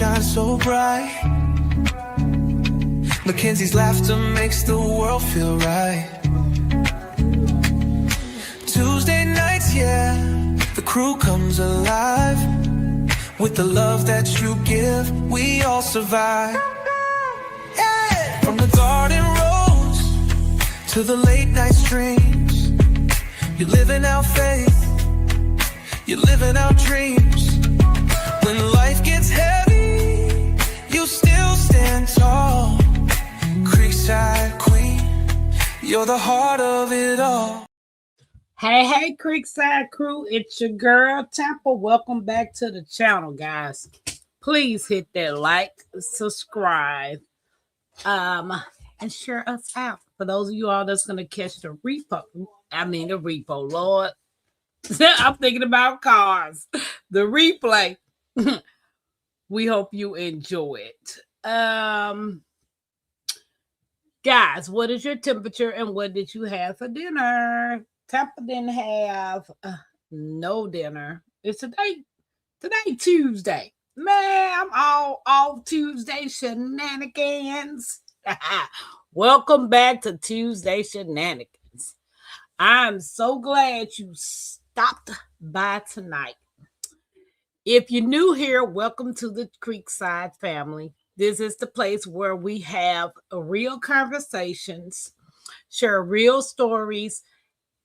shine so bright. Mackenzie's laughter makes the world feel right. Tuesday nights, yeah, the crew comes alive. With the love that you give, we all survive. Yeah. From the garden rose to the late night streams, you're living out faith, you're living out dreams. When life gets heavy, you still stand tall. Creekside queen, you're the heart of it all. Hey, Creekside crew, it's your girl, Tampa. Welcome back to the channel, guys. Please hit that like, subscribe, and share us out. For those of you all that's going to catch the repo, Lord. I'm thinking about cars. The replay. We hope you enjoy it. Guys, what is your temperature and what did you have for dinner? Tampa didn't have no dinner. It's today Tuesday. Man, I'm all Tuesday Shenanigans. Welcome back to Tuesday Shenanigans. I'm so glad you stopped by tonight. If you're new here, welcome to the Creekside family. This is the place where we have real conversations, share real stories,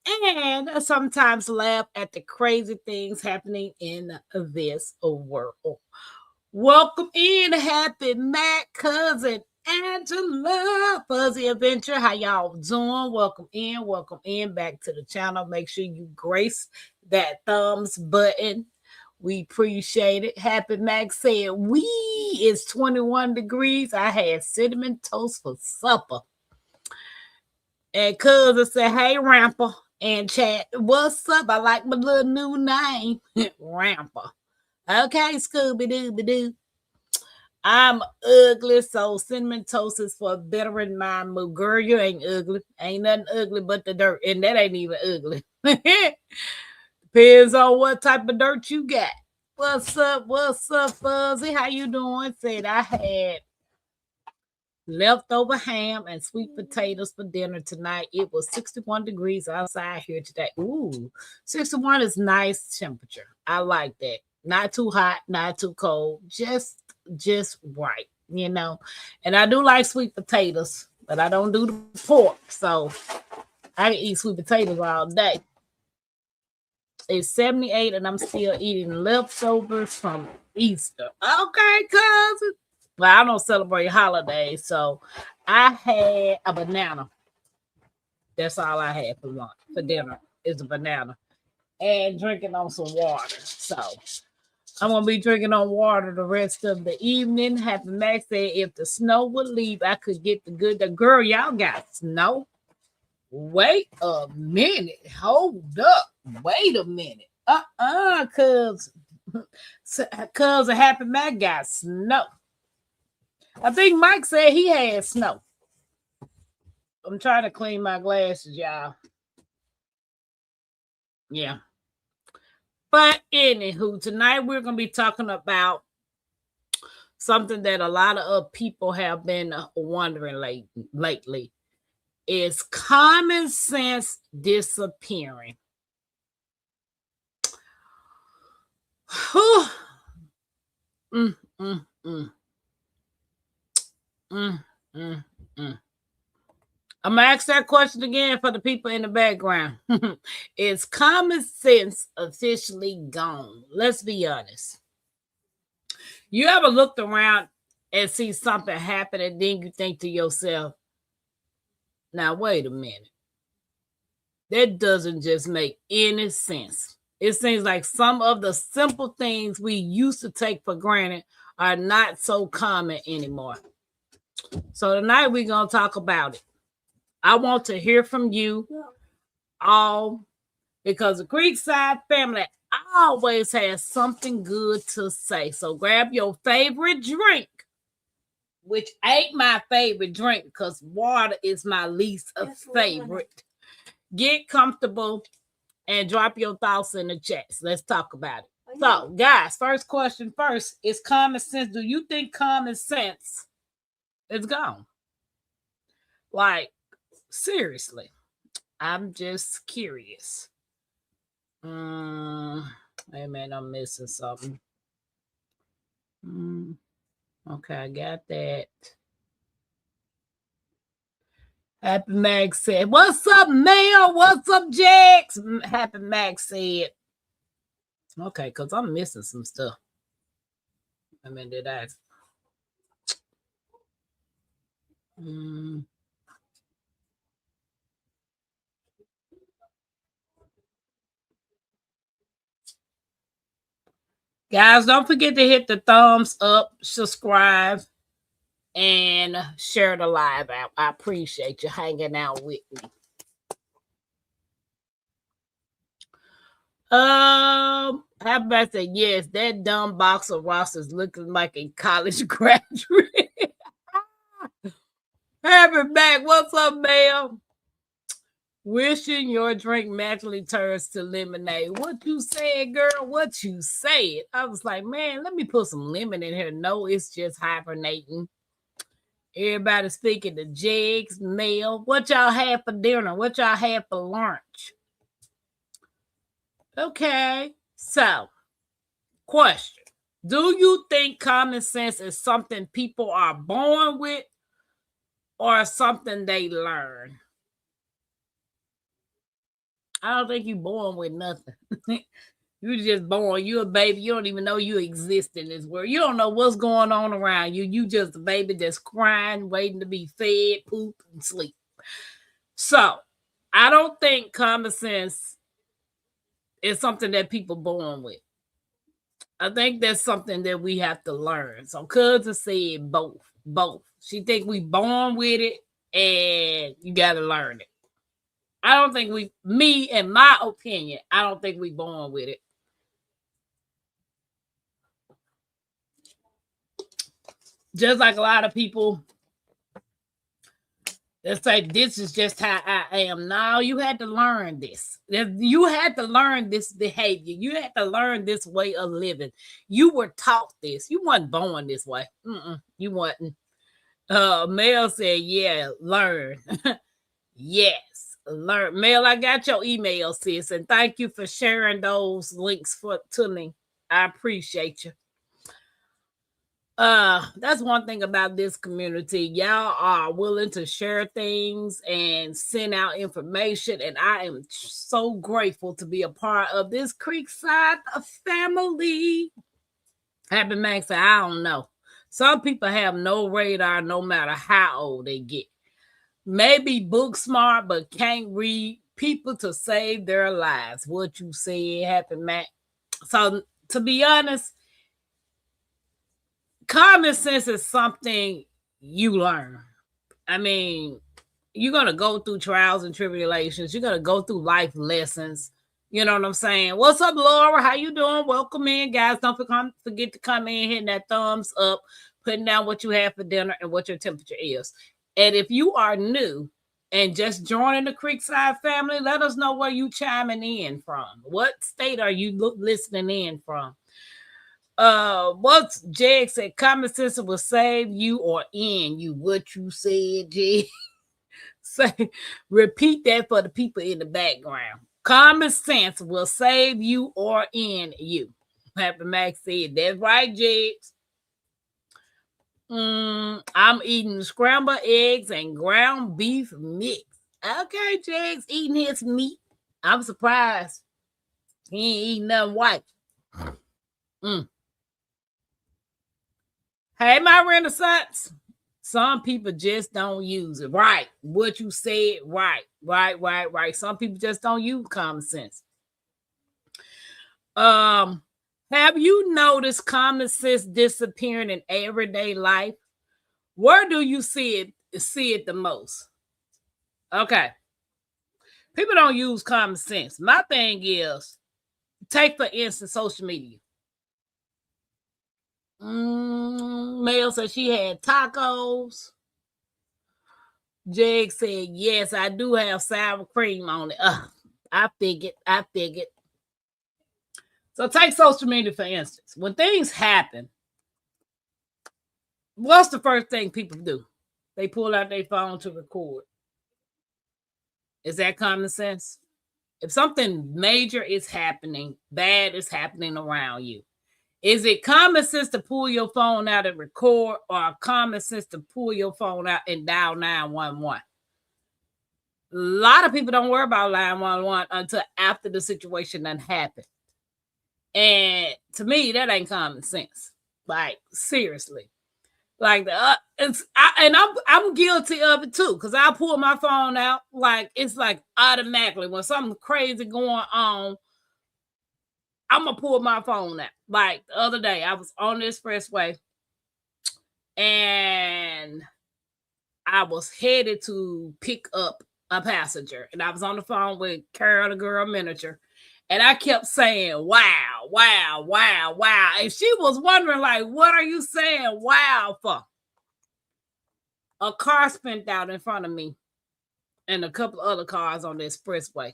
and sometimes laugh at the crazy things happening in this world. Welcome in, Happy Mac, cousin Angela, Fuzzy Adventure. How y'all doing? Welcome in back to the channel. Make sure you grace that thumbs button. We appreciate it. Happy Mac said, it's 21 degrees. I had cinnamon toast for supper. And cousin said, hey, Ramper. And chat, what's up? I like my little new name, Ramper. Okay, Scooby-Dooby-Doo. I'm ugly, so cinnamon toast is for a better in my mood. Girl, you ain't ugly. Ain't nothing ugly but the dirt. And that ain't even ugly. Depends on what type of dirt you got. What's up, Fuzzy? How you doing? Said I had leftover ham and sweet potatoes for dinner tonight. It was 61 degrees outside here today. Ooh, 61 is nice temperature. I like that. Not too hot, not too cold. Just right, you know. And I do like sweet potatoes, but I don't do the pork. So I can eat sweet potatoes all day. It's 78 and I'm still eating leftovers from Easter. Okay, cousin. Well, I don't celebrate holidays, so I had a banana. That's all I had for lunch, for dinner, is a banana. And drinking on some water. So I'm going to be drinking on water the rest of the evening. Happy Max said if the snow would leave, I could get the girl, y'all got snow? Wait a minute. Hold up. Wait a minute. Cuz Happy Mac got snow. I think Mike said he had snow. I'm trying to clean my glasses, y'all. Yeah. But anywho, tonight we're going to be talking about something that a lot of people have been wondering lately. Is common sense disappearing? I'm gonna ask that question again for the people in the background. Is common sense officially gone? Let's be honest. You ever looked around and see something happen and then you think to yourself, now wait a minute. That doesn't just make any sense. It seems like some of the simple things we used to take for granted are not so common anymore. So tonight we're going to talk about it. I want to hear from you all because the Creekside family always has something good to say. So grab your favorite drink, which ain't my favorite drink because water is my least favorite. Get comfortable and drop your thoughts in the chats. Let's talk about it. So, guys, first question first is common sense. Do you think common sense is gone? Like, seriously, I'm just curious. Hey man, I'm missing something. Okay, I got that. Happy Max said, "What's up, Mel? What's up, Jax?" Happy Max said, "Okay, because I'm missing some stuff." I mean, did I? Guys, don't forget to hit the thumbs up, subscribe, and share the live out. I appreciate you hanging out with me. Happy birthday. Yes, that dumb boxer Ross is looking like a college graduate. Happy back. What's up, Mel? Wishing your drink magically turns to lemonade. What you said, girl? What you said? I was like, man, let me put some lemon in here. No, it's just hibernating. Everybody speaking to Jigs, Mel. What y'all have for dinner? What y'all have for lunch? Okay, so question. Do you think common sense is something people are born with or something they learn? I don't think you're born with nothing. You're just born. You're a baby. You don't even know you exist in this world. You don't know what's going on around you. You just a baby that's crying, waiting to be fed, poop, and sleep. So I don't think common sense is something that people born with. I think that's something that we have to learn. So cousin said both. She think we born with it and you got to learn it. I don't think in my opinion, I don't think we born with it. Just like a lot of people that say this is just how I am. No, you had to learn this. You had to learn this behavior. You had to learn this way of living. You were taught this. You weren't born this way. You wasn't. Mel said, yeah, learn. Yes, learn. Mel, I got your email, sis, and thank you for sharing those links to me. I appreciate you. That's one thing about this community. Y'all are willing to share things and send out information, and I am so grateful to be a part of this Creekside family. Happy Max, I don't know. Some people have no radar no matter how old they get. Maybe book smart, but can't read people to save their lives. What you said, Happy Max. So, to be honest, common sense is something you learn. I mean, you're going to go through trials and tribulations. You're going to go through life lessons. You know what I'm saying? What's up, Laura? How you doing? Welcome in, guys. Don't forget to come in, hitting that thumbs up, putting down what you have for dinner and what your temperature is. And if you are new and just joining the Creekside family, let us know where you chiming in from. What state are you listening in from? What's Jag said? Common sense will save you or end you. What you said, Jag? Say, repeat that for the people in the background. Common sense will save you or end you. Happy Max said, that's right, Jags. I'm eating scrambled eggs and ground beef mix. Okay, Jags eating his meat. I'm surprised he ain't eating nothing white. Hey, my Renaissance. Some people just don't use it. Right. What you said, right. Some people just don't use common sense. Have you noticed common sense disappearing in everyday life? Where do you see it the most? Okay. People don't use common sense. My thing is, take for instance social media. Mel said she had tacos. Jag said, yes, I do have sour cream on it. I figured. So take social media, for instance. When things happen, what's the first thing people do? They pull out their phone to record. Is that common sense? If something major is happening, bad is happening around you, is it common sense to pull your phone out and record, or common sense to pull your phone out and dial 911? A lot of people don't worry about 911 until after the situation done happened. And to me, that ain't common sense. Like, seriously. Like, I'm guilty of it too, because I pull my phone out. Like, it's like automatically when something crazy going on, I'm gonna pull my phone out. Like the other day, I was on the expressway and I was headed to pick up a passenger, and I was on the phone with Carol, the girl manager, and I kept saying, wow, wow, wow, wow. And she was wondering, like, what are you saying wow for? A car spent out in front of me and a couple other cars on the expressway.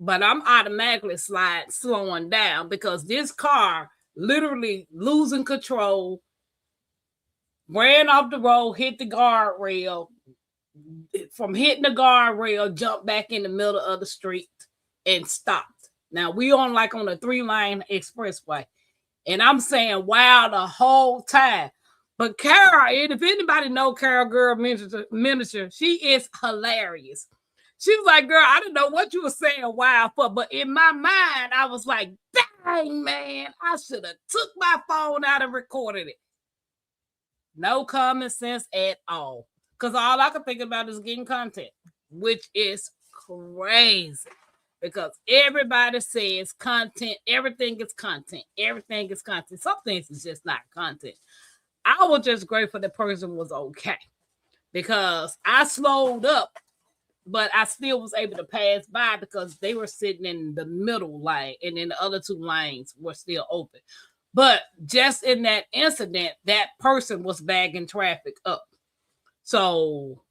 But I'm automatically slowing down because this car literally losing control, ran off the road, hit the guardrail. From hitting the guardrail, jumped back in the middle of the street and stopped. Now we on a 3-lane expressway, and I'm saying wow the whole time. But Carol, and if anybody know Carol girl miniature, she is hilarious. She was like, girl, I didn't know what you were saying wow for, but in my mind, I was like, dang, man, I should have took my phone out and recorded it. No common sense at all. Because all I can think about is getting content, which is crazy. Because everybody says content, everything is content, everything is content. Some things is just not content. I was just grateful the person was okay. Because I slowed up, but I still was able to pass by because they were sitting in the middle lane, and then the other 2 lanes were still open. But just in that incident, that person was bagging traffic up. So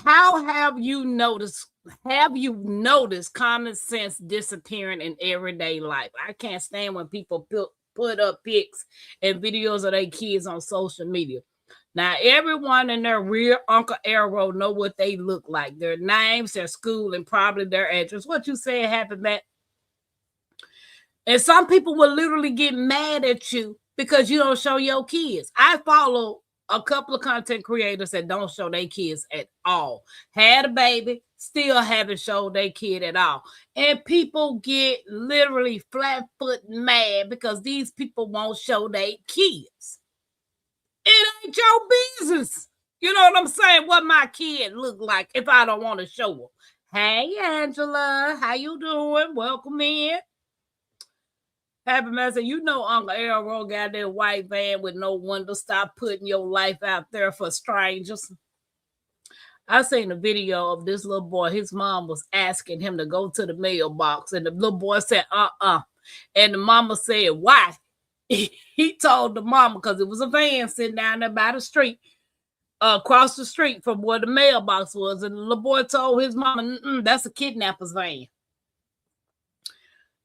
how have you noticed common sense disappearing in everyday life? I can't stand when people put up pics and videos of their kids on social media. Now, everyone in their rear Uncle Arrow know what they look like, their names, their school, and probably their address. What you saying happened, Matt? And some people will literally get mad at you because you don't show your kids. I follow a couple of content creators that don't show their kids at all. Had a baby, still haven't showed their kid at all. And people get literally flat-foot mad because these people won't show their kids. It ain't your business. You know what I'm saying? What my kid look like if I don't want to show them. Hey, Angela, how you doing? Welcome in. Happy man said, you know Uncle Arrow got that white van with no window. Stop putting your life out there for strangers. I seen a video of this little boy. His mom was asking him to go to the mailbox, and the little boy said, And the mama said, why? He told the mama because it was a van sitting down there by the street, across the street from where the mailbox was. And the little boy told his mama, that's a kidnapper's van.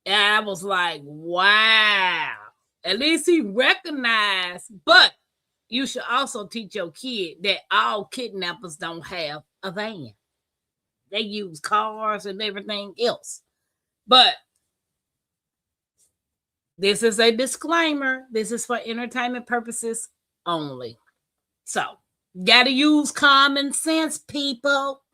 And I was like, wow. At least he recognized. But you should also teach your kid that all kidnappers don't have a van. They use cars and everything else. But this is a disclaimer. This is for entertainment purposes only. So, got to use common sense, people.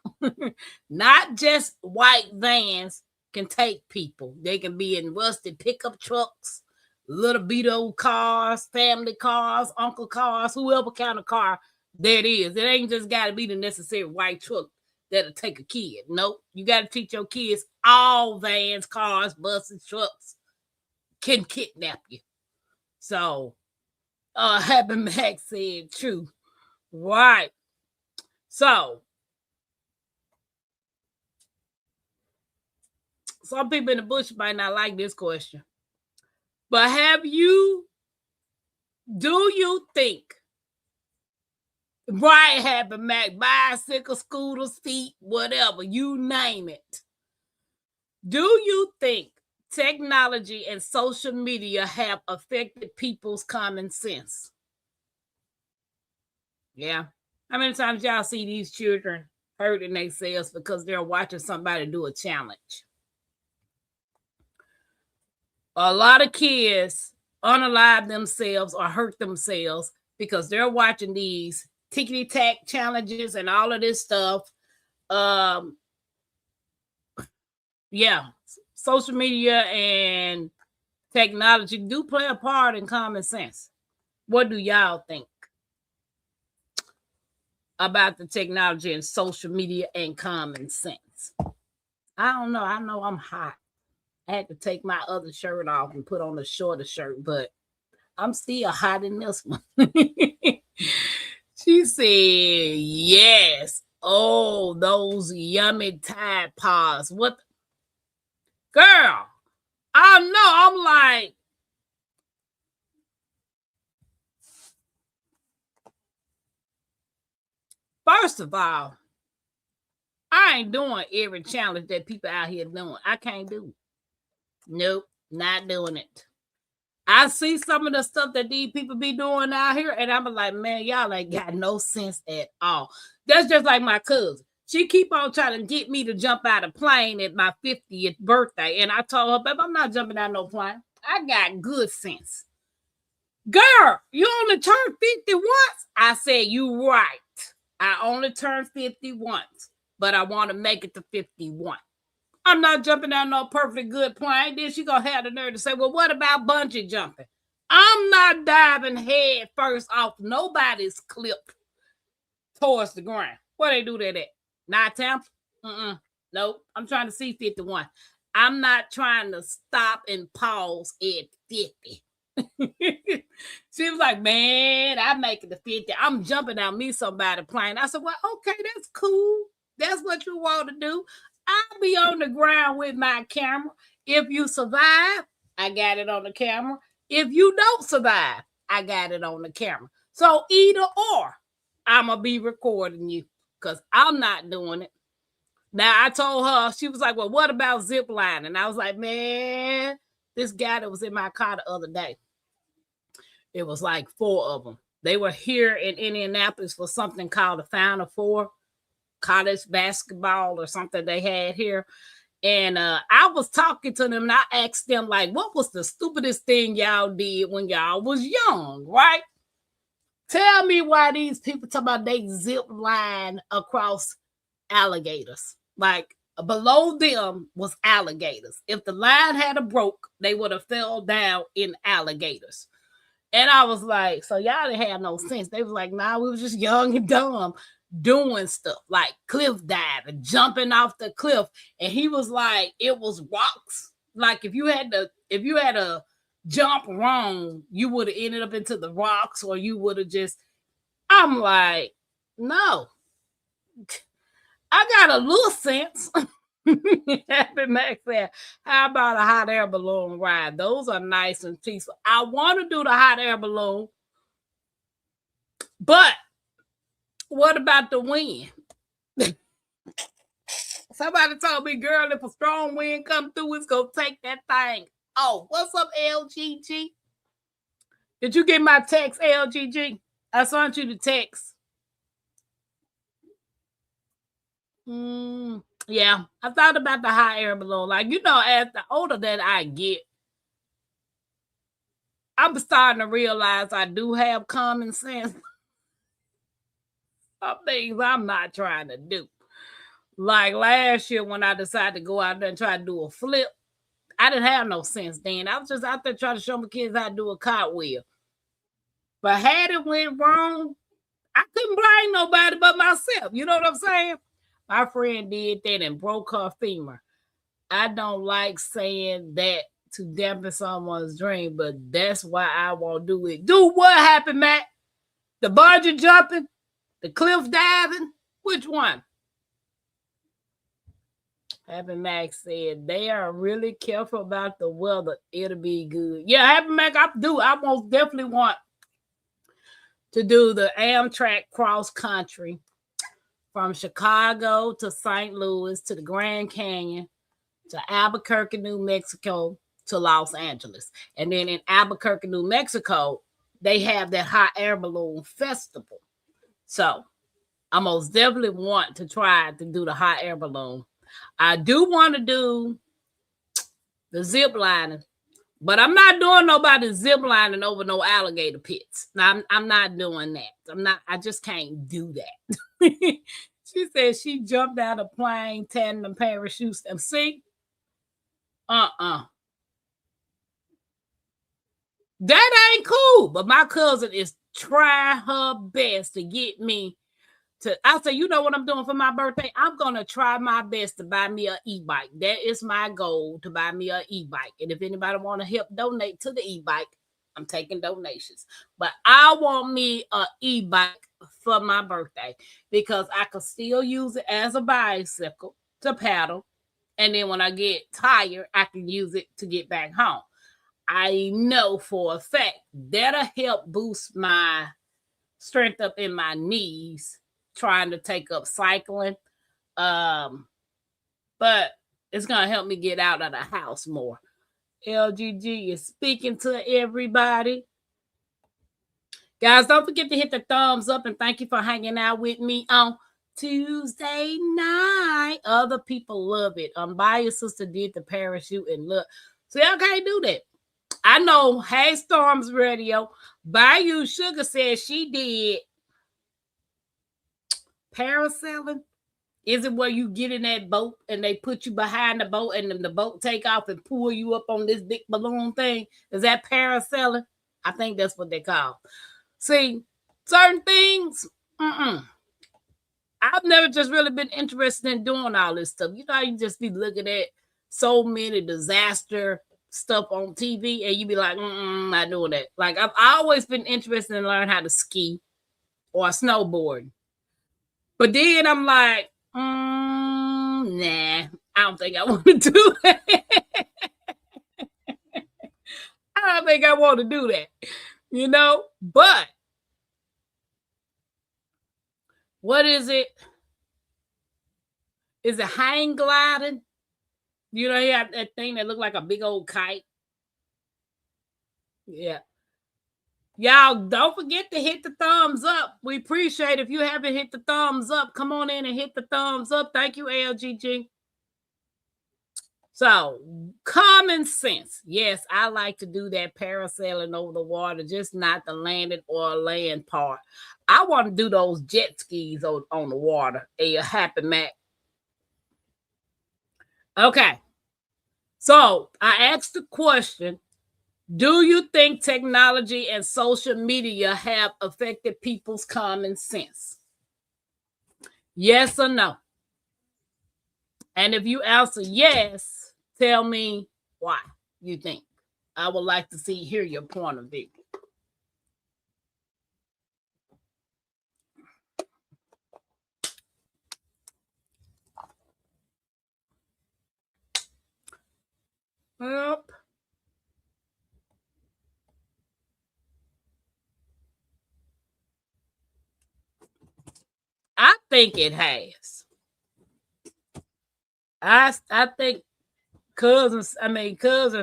Not just white vans can take people. They can be in rusted pickup trucks, little beat old cars, family cars, uncle cars, whoever kind of car that is. It ain't just got to be the necessary white truck that'll take a kid. Nope. You got to teach your kids all vans, cars, buses, trucks can kidnap you. So, Happy Max said true. Right. So, some people in the bush might not like this question. But do you think Right, Happy Mac, bicycle, scooters, feet, whatever, you name it. Do you think technology and social media have affected people's common sense? Yeah. How many times y'all see these children hurting themselves because they're watching somebody do a challenge? A lot of kids unalive themselves or hurt themselves because they're watching these tickety tack challenges and all of this stuff. Yeah, social media and technology do play a part in common sense. What do y'all think about the technology and social media and common sense? I don't know. I know I'm hot. I had to take my other shirt off and put on a shorter shirt, but I'm still hot in this one. She said, yes. Oh, those yummy Tide Pods. What? Girl, I know. I'm like, first of all, I ain't doing every challenge that people out here doing. I can't do it. Nope, not doing it. I see some of the stuff that these people be doing out here, and I'm like, man, y'all ain't got no sense at all. That's just like my cousin. She keep on trying to get me to jump out of plane at my 50th birthday. And I told her, babe, I'm not jumping out no plane. I got good sense. Girl, you only turned 50 once? I said, you right. I only turned 50 once, but I want to make it to 51. I'm not jumping out no perfectly good plane. Then she gonna have the nerve to say, well, what about bungee jumping? I'm not diving head first off nobody's cliff towards the ground. Where they do that at? Not Tampa? Nope. I'm trying to see 51. I'm not trying to stop and pause at 50. She was like, man, I make it to 50. I'm jumping out me somebody plane. I said, well, okay, that's cool. That's what you want to do. I'll be on the ground with my camera. If you survive, I got it on the camera. If you don't survive, I got it on the camera. So either or, I'm going to be recording you because I'm not doing it. Now, I told her, she was like, well, what about zip line? And I was like, man, this guy that was in my car the other day, it was like 4 of them. They were here in Indianapolis for something called the Final Four, college basketball or something they had here. And I was talking to them and I asked them, like, what was the stupidest thing y'all did when y'all was young, right? Tell me why these people talk about they zip line across alligators. Like, below them was alligators. If the line had a broke, they would have fell down in alligators. And I was like, so y'all didn't have no sense. They was like, nah, we was just young and dumb doing stuff like cliff diving, jumping off the cliff. And he was like, it was rocks. Like if you had to jump wrong, you would have ended up into the rocks, or you would have just, I'm like, no. I got a little sense. Happy Max said, how about a hot air balloon ride? Those are nice and peaceful. I want to do the hot air balloon, but what about the wind? Somebody told me, girl, if a strong wind come through, it's going to take that thing. Oh, what's up, LGG? Did you get my text, LGG? I sent you the text. Yeah, I thought about the hot air balloon. Like, you know, as the older that I get, I'm starting to realize I do have common sense. Some things I'm not trying to do. Like last year when I decided to go out there and try to do a flip, I didn't have no sense then. I was just out there trying to show my kids how to do a cartwheel. But had it went wrong, I couldn't blame nobody but myself. You know what I'm saying? My friend did that and broke her femur. I don't like saying that to dampen someone's dream, but that's why I won't do it. Do what happened, Matt? The bungee jumping? The cliff diving? Which one? Happy Max said they are really careful about the weather. It'll be good. Yeah, Happy Max, I do. I most definitely want to do the Amtrak cross country from Chicago to St. Louis to the Grand Canyon to Albuquerque, New Mexico to Los Angeles. And then in Albuquerque, New Mexico, they have that hot air balloon festival. So I most definitely want to try to do the hot air balloon. I do want to do the zip lining, but I'm not doing nobody zip lining over no alligator pits. Now, I'm not doing that. I just can't do that. She said she jumped out of plane, tandem parachutes. And see, that ain't cool. But my cousin is trying her best to get me I say, you know what I'm doing for my birthday? I'm going to try my best to buy me an e-bike. That is my goal, to buy me an e-bike. And if anybody want to help donate to the e-bike, I'm taking donations. But I want me an e-bike for my birthday because I can still use it as a bicycle to paddle. And then when I get tired, I can use it to get back home. I know for a fact that'll help boost my strength up in my knees trying to take up cycling. But it's going to help me get out of the house more. LGG is speaking to everybody. Guys, don't forget to hit the thumbs up and thank you for hanging out with me on Tuesday night. Other people love it. Bayou sister did the parachute and look. See, I can't do that. I know. Hey, Storms Radio. Bayou Sugar said she did parasailing. Is it where you get in that boat and they put you behind the boat and then the boat take off and pull you up on this big balloon thing? Is that parasailing? I think that's what they call. See, certain things, I've never just really been interested in doing all this stuff. You know, you just be looking at so many disaster stuff on TV and you be like, not doing that. Like, I've always been interested in learning how to ski or snowboard. But then I'm like, nah, I don't think I want to do that. I don't think I want to do that, you know? But what is it? Is it hang gliding? You know, you have that thing that look like a big old kite. Yeah. Y'all, don't forget to hit the thumbs up. We appreciate if you haven't hit the thumbs up. Come on in and hit the thumbs up. Thank you, LGG. So, common sense. Yes, I like to do that parasailing over the water, just not the landing or land part. I want to do those jet skis on the water. A Happy Mac. Okay. So, I asked the question, do you think technology and social media have affected people's common sense? Yes or no? And if you answer yes, tell me why you think. I would like to hear your point of view. Well, I think it has. I think cousin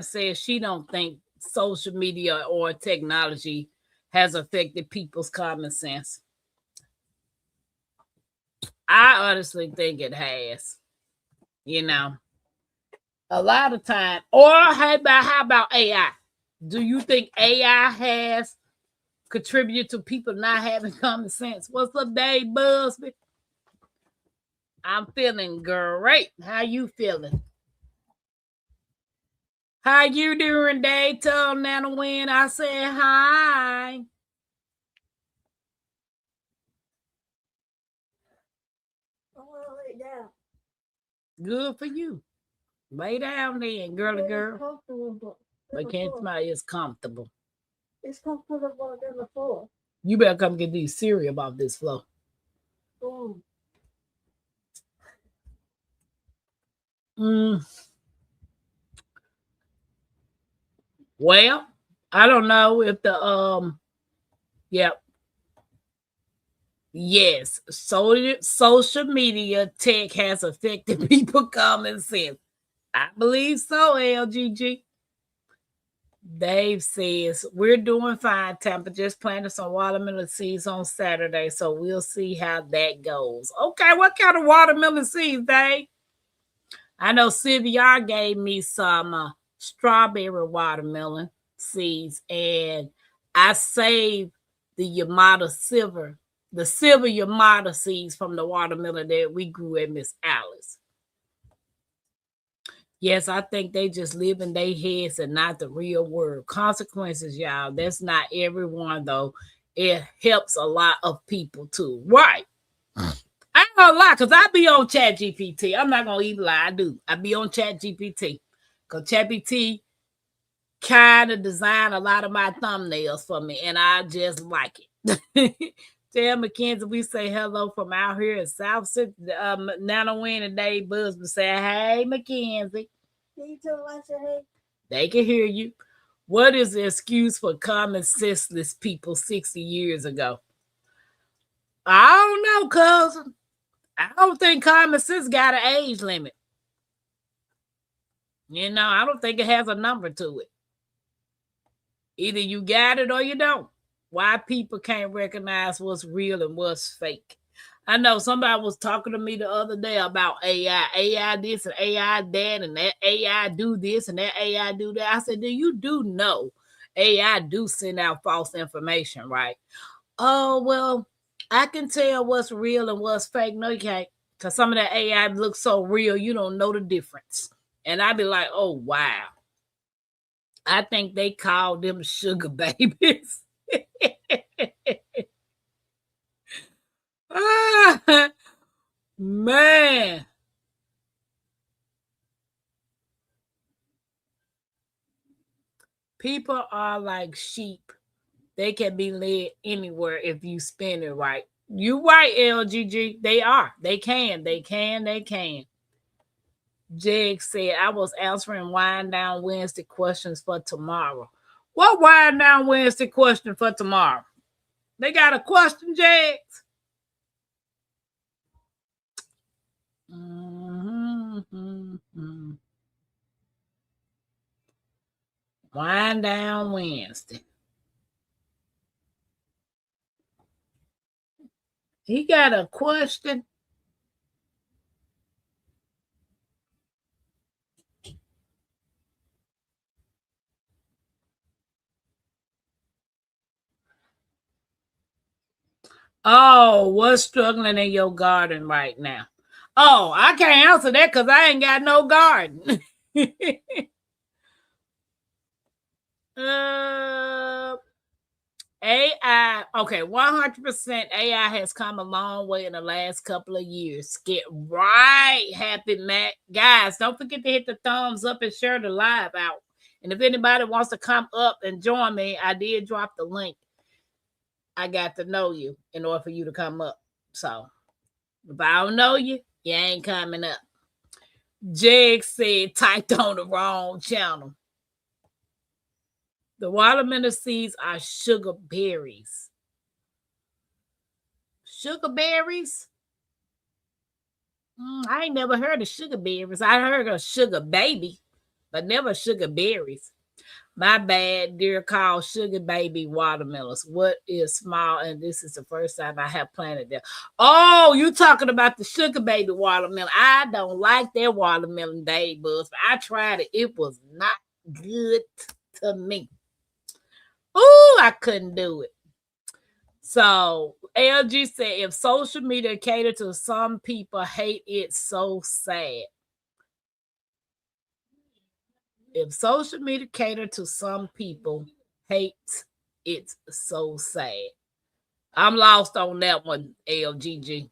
says she don't think social media or technology has affected people's common sense. I honestly think it has. You know, a lot of time. Or how about AI? Do you think AI has contributed to people not having common sense? What's up, Dave Busby? I'm feeling great. How you feeling? How you doing, Dave? Tell Nana when I say hi. Good for you. Lay down then, girly girl. But can't smile, it's comfortable. It's comfortable on the floor. You better come get these cereal off this floor. Well, I don't know if the Yes, social media tech has affected people common sense. I believe so, LGG. Dave says, we're doing fine, Tampa. Just planted some watermelon seeds on Saturday, so we'll see how that goes. Okay, what kind of watermelon seeds, Dave? I know Sylvia gave me some strawberry watermelon seeds, and I saved the Yamada silver, the silver Yamada seeds from the watermelon that we grew at Miss Alice. Yes, I think they just live in their heads and not the real world. Consequences, y'all. That's not everyone, though. It helps a lot of people, too. Right. I ain't gonna lie, because I be on Chat GPT. I'm not gonna even lie. I do. I be on Chat GPT. Because Chat GPT kind of design a lot of my thumbnails for me, and I just like it. Tell Mackenzie we say hello from out here in South City. Nana Wynn and Dave Busby say, hey, Mackenzie. They can hear you. What is the excuse for common senseless people 60 years ago? I don't know, cousin. I don't think common sense got an age limit. You know, I don't think it has a number to it. Either you got it or you don't. Why people can't recognize what's real and what's fake. I know somebody was talking to me the other day about AI. AI this and AI that, and that AI do this and that AI do that. I said, you do know AI do send out false information, right? Oh, well, I can tell what's real and what's fake. No, you can't. Because some of that AI looks so real, you don't know the difference. And I'd be like, oh, wow. I think they call them sugar babies. Ah, man. People are like sheep. They can be led anywhere if you spin it right. You right, LGG. They are. They can. They can. They can. Jeg said, I was answering Wind Down Wednesday questions for tomorrow. What Wind Down Wednesday question for tomorrow? They got a question, Jags? Mm-hmm. Wind Down Wednesday. He got a question. Oh, what's struggling in your garden right now? Oh, I can't answer that because I ain't got no garden. AI, okay, 100% AI has come a long way in the last couple of years. Get right, Happy Mac. Guys, don't forget to hit the thumbs up and share the live out. And if anybody wants to come up and join me, I did drop the link. I got to know you in order for you to come up. So if I don't know you, you ain't coming up. Jeg said typed on the wrong channel. The watermelon seeds are sugar berries. Sugar berries? I ain't never heard of sugar berries. I heard of sugar baby, but never sugar berries. My bad, dear, called sugar baby watermelons. What is small? And this is the first time I have planted them. Oh, you talking about the sugar baby watermelon. I don't like that watermelon, Dave Buzz. I tried it. It was not good to me. Ooh, I couldn't do it. So LG said, if social media cater to some people, hate it so sad. If social media cater to some people, hate it's so sad. I'm lost on that one, LGG.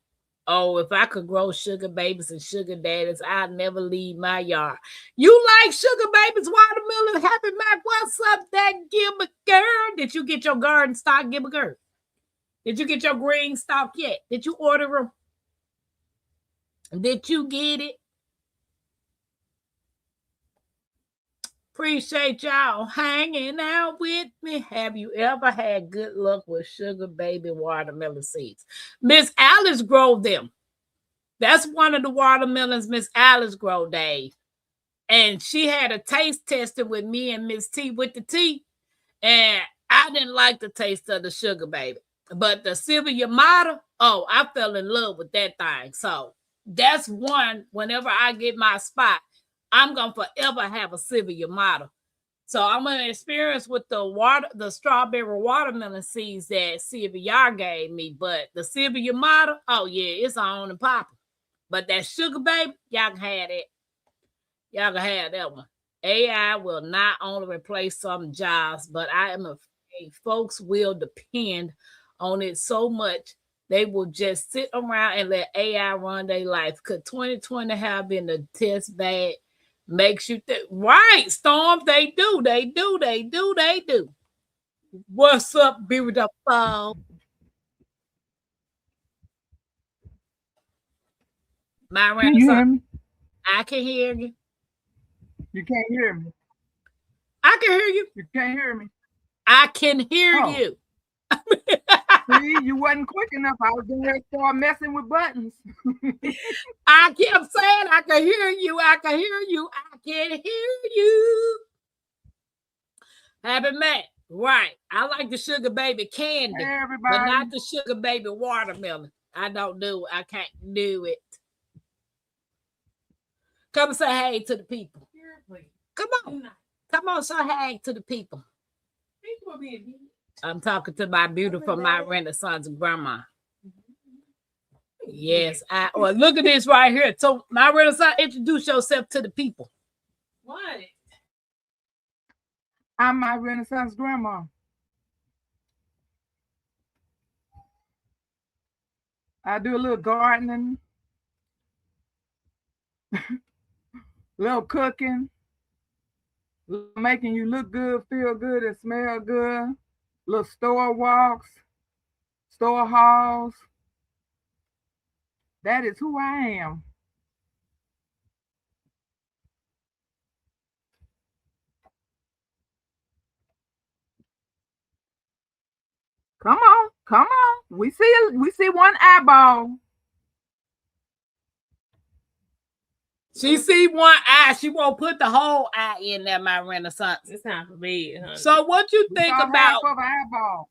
Oh, if I could grow sugar babies and sugar daddies, I'd never leave my yard. You like sugar babies, watermelon, Happy Mac? What's up, that Gilbert girl? Did you get your garden stock, Gilbert girl? Did you get your green stock yet? Did you order them? Did you get it? Appreciate y'all hanging out with me. Have you ever had good luck with sugar baby watermelon seeds? Miss Alice grow them. That's one of the watermelons Miss Alice grow, Dave. And she had a taste testing with me and Miss T with the T. And I didn't like the taste of the sugar baby. But the Silver Yamada, oh, I fell in love with that thing. So that's one, whenever I get my spot, I'm going to forever have a Silver Yamada. So I'm going to experience with the strawberry watermelon seeds that Silver Yar gave me. But the Silver Yamada, oh yeah, it's on and popping. But that sugar baby, y'all can have it. Y'all can have that one. AI will not only replace some jobs, but I am afraid folks will depend on it so much they will just sit around and let AI run their life. Could 2020 have been a test bed? Makes you think, right, Storm? They do. What's up, beautiful? Can you hear me? I can hear you. You can't hear me. I can hear you. You can't hear me. I can hear you. See, you wasn't quick enough. I was going to start messing with buttons. I kept saying, I can hear you. I can hear you. I can hear you. Happy Matt. Right. I like the sugar baby candy, Hey, everybody. but not the sugar baby watermelon. I don't do it. I can't do it. Come and say hey to the people. Come on. Come on, say hey to the people. I'm talking to my beautiful, my Renaissance grandma. Yes, look at this right here. So, my Renaissance, introduce yourself to the people. What? I'm my Renaissance grandma. I do a little gardening, little cooking, making you look good, feel good, and smell good. Little store walks, store hauls. That is who I am. Come on, come on. We see one eyeball. She see one eye. She won't put the whole eye in there, my Renaissance. It's time for me. So what you think about? Half of an eyeball.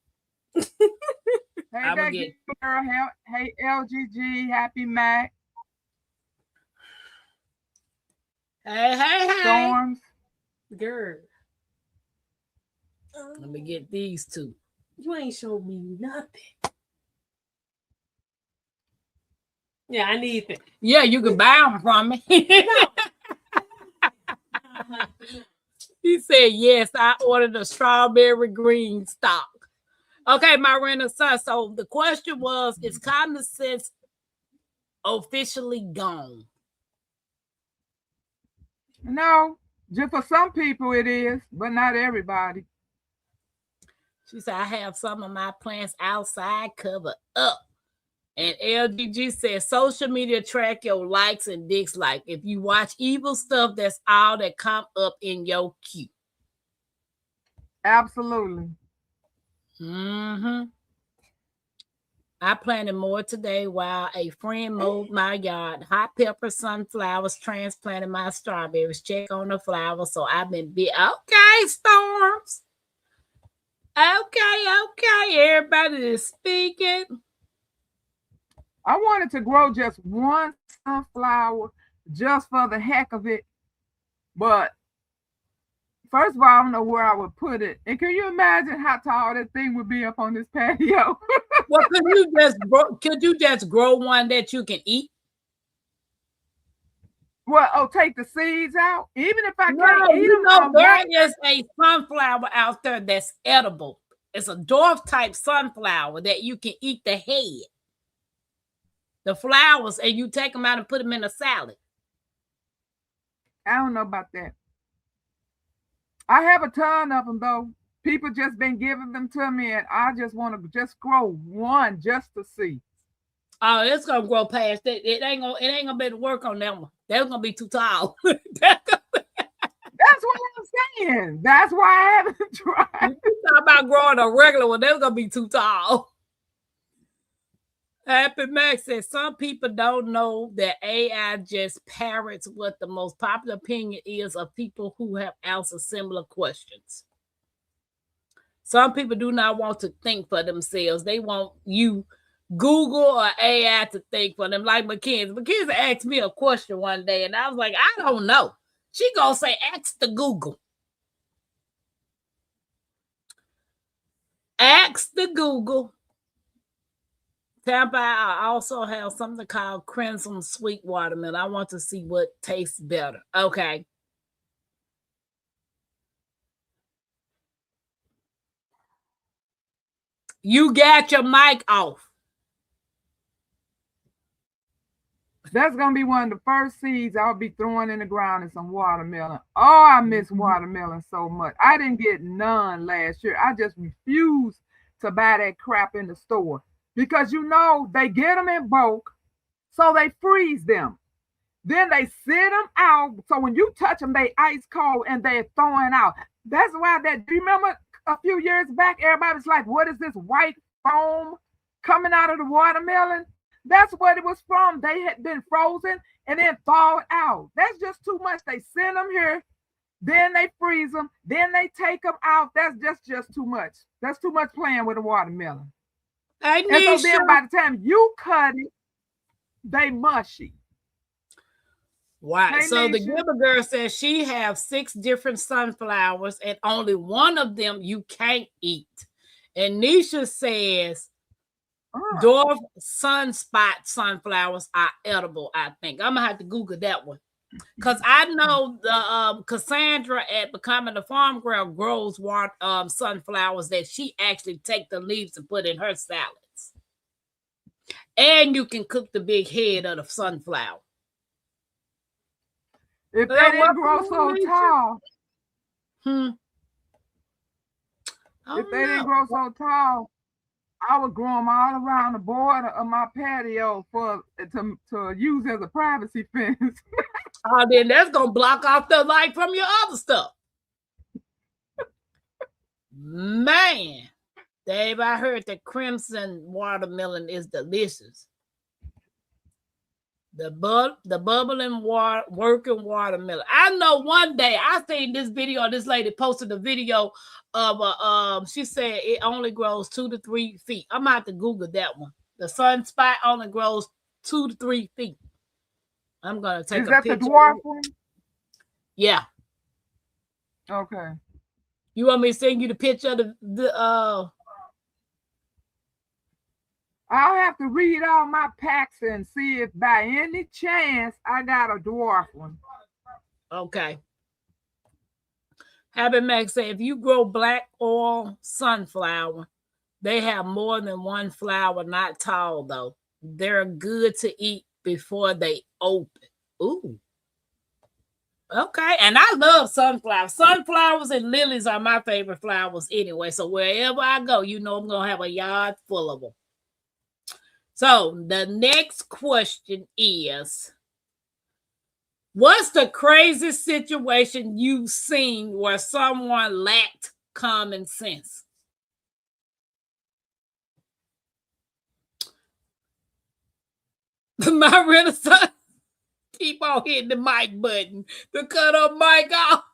Hey, that girl. Hey, LGG. Happy Mac. Hey. Storms. Girl. Let me get these two. You ain't showed me nothing. Yeah, I need it. Yeah, you can buy them from me. He said, yes, I ordered a strawberry green stock. Okay, my Renaissance. So the question was, is common sense officially gone? No, just for some people it is, but not everybody. She said, I have some of my plants outside covered up. And LGG says, social media track your likes and dislikes. If you watch evil stuff, that's all that come up in your queue. Absolutely. Mm-hmm. I planted more today while a friend mowed my yard. Hot pepper, sunflowers, transplanted my strawberries. Check on the flowers. So I've been okay, Storms. Okay. Everybody is speaking. I wanted to grow just one sunflower just for the heck of it. But first of all, I don't know where I would put it. And can you imagine how tall that thing would be up on this patio? Well, could you just grow one that you can eat? Well, take the seeds out? Even if I can't eat them, there is a sunflower out there that's edible. It's a dwarf type sunflower that you can eat the head. The flowers, and you take them out and put them in a salad. I don't know about that. I have a ton of them, though. People just been giving them to me, and I just want to just grow one just to see. Oh, it's gonna grow past that. It ain't gonna be able to work on that one. That's gonna be too tall. That's That's what I'm saying. That's why I haven't tried. You talk about growing a regular one, they're gonna be too tall. Happy Max says some people don't know that AI just parrots what the most popular opinion is of people who have answered similar questions. Some people do not want to think for themselves. They want you, Google or AI, to think for them. Like Mackenzie. Mackenzie asked me a question one day, and I was like, I don't know. She gonna say, ask the Google. Ask the Google. Tampa, I also have something called Crimson Sweet Watermelon. I want to see what tastes better. Okay. You got your mic off. That's gonna be one of the first seeds I'll be throwing in the ground is some watermelon. Oh, I miss watermelon so much. I didn't get none last year. I just refused to buy that crap in the store because you know they get them in bulk, so they freeze them. Then they sit them out. So when you touch them, they ice cold and they're throwing out. That's why that. Do you remember a few years back? Everybody was like, "What is this white foam coming out of the watermelon?" That's what it was from. They had been frozen and then thawed out. That's just too much. They send them here, then they freeze them, then they take them out. That's just too much. That's too much playing with a watermelon. And so then by the time you cut it, they mushy. Right. So the Gibber girl says she have 6 different sunflowers and only one of them you can't eat. And Nisha says dwarf sunspot sunflowers are edible, I think. I'm gonna have to Google that one. Because I know the Cassandra at Becoming a Farm Girl grows sunflowers that she actually take the leaves and put in her salads. And you can cook the big head of the sunflower. If they didn't grow so tall. If they didn't grow so tall, I would grow them all around the border of my patio to use as a privacy fence. Oh, then that's gonna block off the light from your other stuff. Man, Dave, I heard that crimson watermelon is delicious. The bubbling water, working watermelon. I know one day I seen this video. This lady posted a video of she said it only grows 2 to 3 feet. I'm gonna have to Google that one. The sunspot only grows 2 to 3 feet. I'm gonna take a picture. Is that the dwarf one? Yeah. Okay. You want me to send you the picture of the I'll have to read all my packs and see if by any chance I got a dwarf one. Okay. Happy Max say if you grow black oil sunflower, they have more than one flower, not tall though. They're good to eat before they open. Ooh. Okay. And I love sunflowers. Sunflowers and lilies are my favorite flowers anyway. So wherever I go, you know I'm going to have a yard full of them. So the next question is, what's the craziest situation you've seen where someone lacked common sense? My Renaissance keep on hitting the mic button to cut up mic off.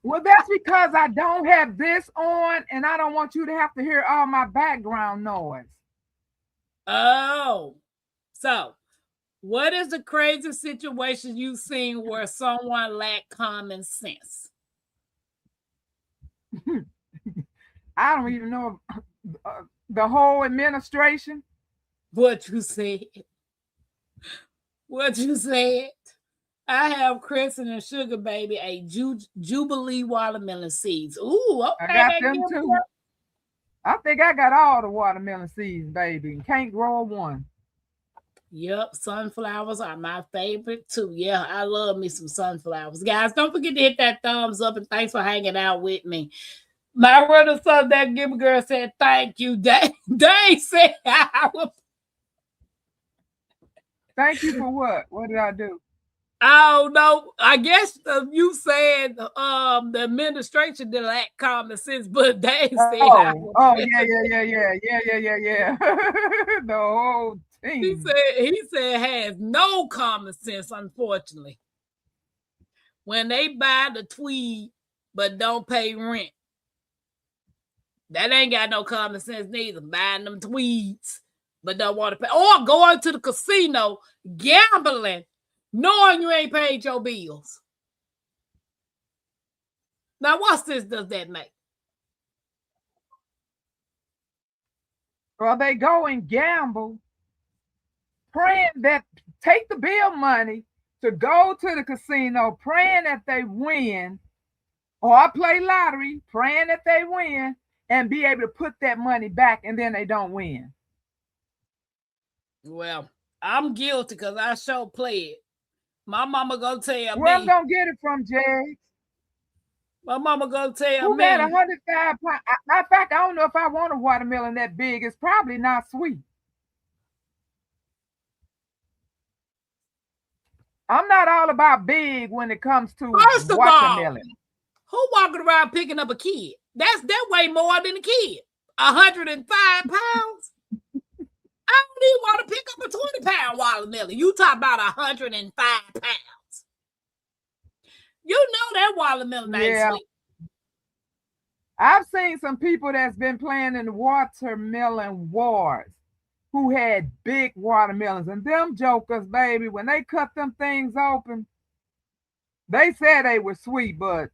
Well, that's because I don't have this on and I don't want you to have to hear all my background noise. Oh, so what is the craziest situation you've seen where someone lacked common sense? I don't even know the whole administration. What you said. What you said. I have Crimson and Sugar Baby a Jubilee watermelon seeds. Ooh, okay. I got them too. I think I got all the watermelon seeds, baby. Can't grow one. Yep, sunflowers are my favorite too. Yeah, I love me some sunflowers. Guys, don't forget to hit that thumbs up and thanks for hanging out with me. My brother son, that Gibber girl said, thank you. Dang said I was. Thank you for what? What did I do? I don't know. I guess you said the administration didn't lack common sense, but they said Yeah. The whole he team. said has no common sense, unfortunately. When they buy the tweed but don't pay rent. That ain't got no common sense neither. Buying them tweeds but don't want to pay. Or going to the casino, gambling, knowing you ain't paid your bills. Now, what sense does that make? Well, they go and gamble, praying that take the bill money to go to the casino, praying that they win, or play lottery, praying that they win, and be able to put that money back, and then they don't win. Well, I'm guilty because I sure play it. My mama gonna tell Where I'm me. gonna get it from, Jay? My mama gonna tell Who me. got 105 pounds? Matter of fact, I don't know if I want a watermelon that big. It's probably not sweet. I'm not all about big when it comes to First of watermelon. All, who walking around picking up a kid? That way more than a kid. 105 pounds. I don't even want to pick up a 20-pound watermelon. You talk about 105 pounds. You know that watermelon ain't sweet. I've seen some people that's been playing in the watermelon wars who had big watermelons, and them jokers, baby, when they cut them things open, they said they were sweet, but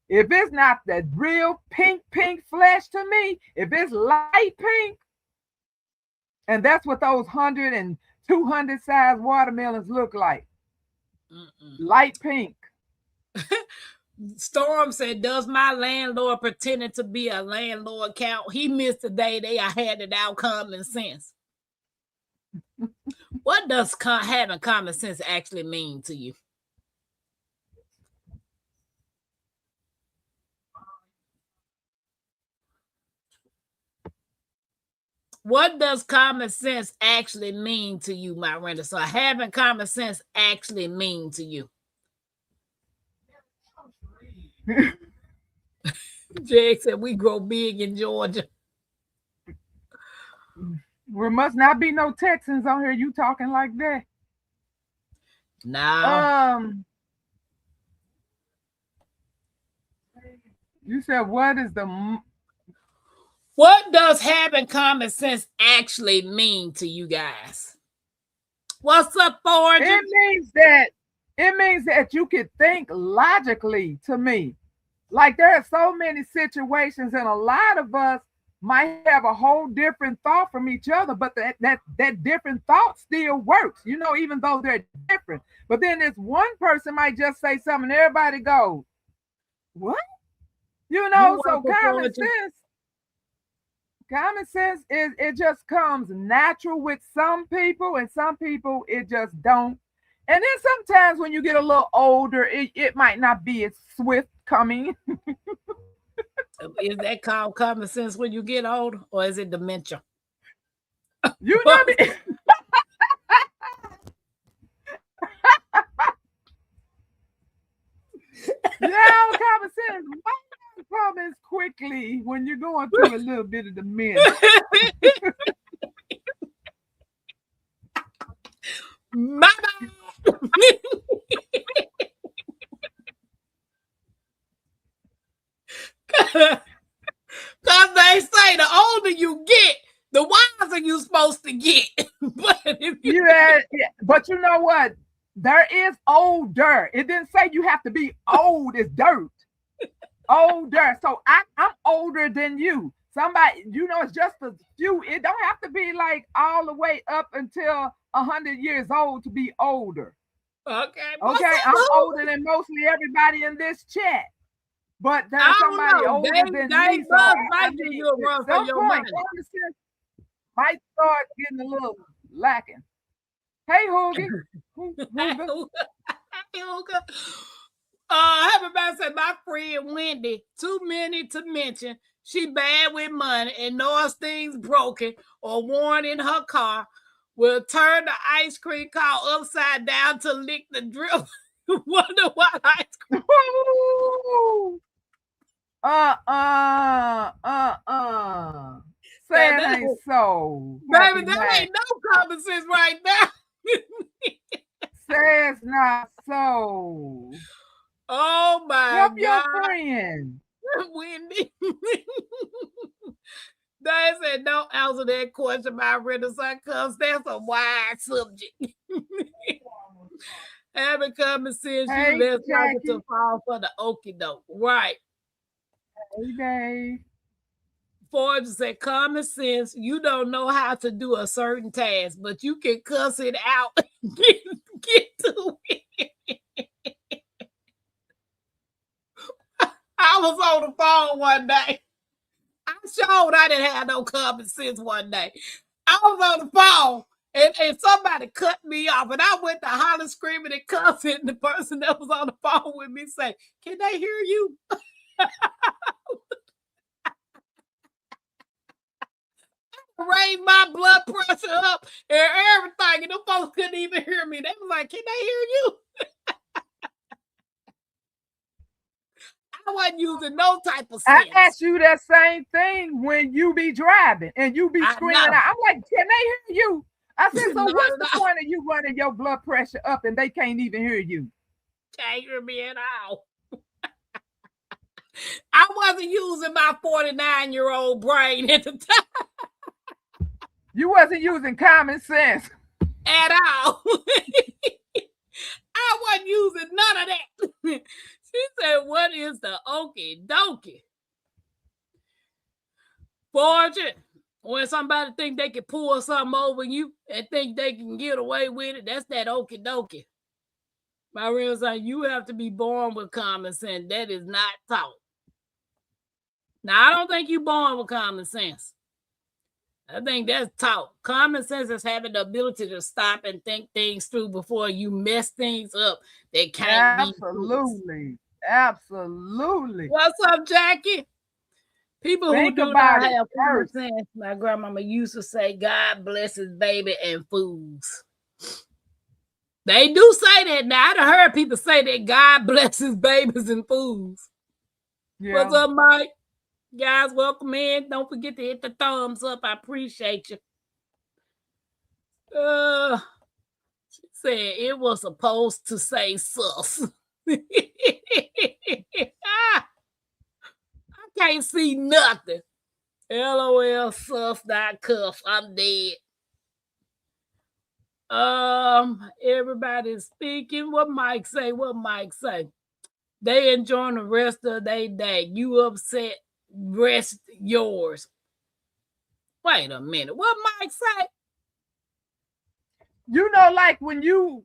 if it's not the real pink flesh to me, if it's light pink, and that's what those 100 and 200 size watermelons look like. Light pink. Storm said, does my landlord pretending to be a landlord count? He missed the day they had it out common sense. What does having common sense actually mean to you? What does common sense actually mean to you, my renter? So having common sense actually mean to you? Jake said we grow big in Georgia. There must not be no Texans on here. You talking like that? No. You said what does having common sense actually mean to you guys? What's up, Forge? It means that you could think logically, to me. Like there are so many situations, and a lot of us might have a whole different thought from each other, but that different thought still works, you know, even though they're different. But then this one person might just say something, and everybody goes, what? You know, so common sense is it just comes natural with some people, and some people it just don't. And then sometimes when you get a little older, it might not be as swift coming. Is that called common sense when you get older, or is it dementia? You know me. Yeah, common sense. Why not come as quickly when you're going through a little bit of dementia? Because they say the older you get, the wiser you're supposed to get. But you know what? There is older. It didn't say you have to be old as dirt. Older. So I'm older than you. Somebody, you know, it's just a few. It don't have to be like all the way up until 100 years old to be older. Okay. I'm older than mostly everybody in this chat. But there's somebody older than me. So might give you a run for your money. Might start getting a little lacking. Hey, Hoogie. Hey, Hoogie. Everybody said my friend Wendy, too many to mention. She bad with money and knows things broken or worn in her car. will turn the ice cream cone upside down to lick the drip. Wonder why ice cream. Say it ain't so. Baby, that ain't no common sense right now. Say it's not so. Oh my Help God. your friend. Wendy. They said don't answer that question about Renaissance because that's a wide subject. Having common sense, Hey, you less likely Jackie. to fall for the okie doke. Right. Hey, Dave. Ford said common sense, you don't know how to do a certain task, but you can cuss it out and get to it. I was on the phone one day. I showed I didn't have no common sense one day. I was on the phone and somebody cut me off, and I went to holler, screaming, and cussing. And the person that was on the phone with me say, "Can they hear you?" Raised my blood pressure up and everything, and the folks couldn't even hear me. They was like, "Can they hear you?" I wasn't using no type of sense. I ask you that same thing when you be driving and you be screaming out. I'm like, can they hear you? I said, so what's the point of you running your blood pressure up and they can't even hear you? Can't hear me at all. I wasn't using my 49-year-old brain at the time. You wasn't using common sense at all. I wasn't using none of that. She said, what is the okie dokie? Fortune, when somebody think they can pull something over you and think they can get away with it, that's that okie dokie. My real son, you have to be born with common sense. That is not taught. Now, I don't think you're born with common sense. I think that's taught. Common sense is having the ability to stop and think things through before you mess things up. They can't Absolutely. Absolutely. What's up, Jackie? People who do not have common sense, my grandmama used to say, God blesses baby and fools. They do say that now. I heard people say that God blesses babies and fools. Yeah. What's up, Mike? Guys, welcome in. Don't forget to hit the thumbs up. I appreciate you. She said it was supposed to say sus. I can't see nothing. LOL sus not cuff. I'm dead. Everybody's speaking. What Mike say? What Mike say? They enjoying the rest of their day. You upset. Rest yours. Wait a minute. What Mike say? You know, like when you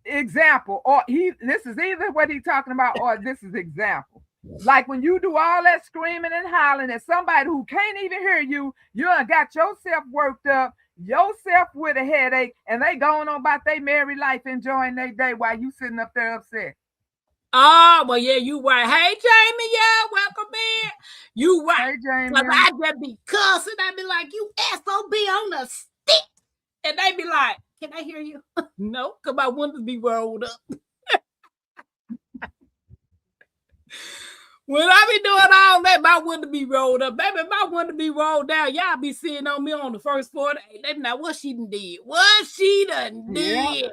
example, or this is either what he's talking about, or this is example. Like when you do all that screaming and hollering at somebody who can't even hear you, you done got yourself worked up, yourself with a headache, and they going on about their married life, enjoying their day while you sitting up there upset. Oh, well, yeah, you right. Hey, Jamie, yeah, welcome in. You right. Hey, Jamie. Because I just be cussing. I be like, you SOB on the stick. And they be like, can I hear you? No, because my windows be rolled up. When I be doing all that, my window be rolled up. Baby, my window be rolled down. Y'all be sitting on me on the first floor. They be like, what she done did? What she done did? Yeah.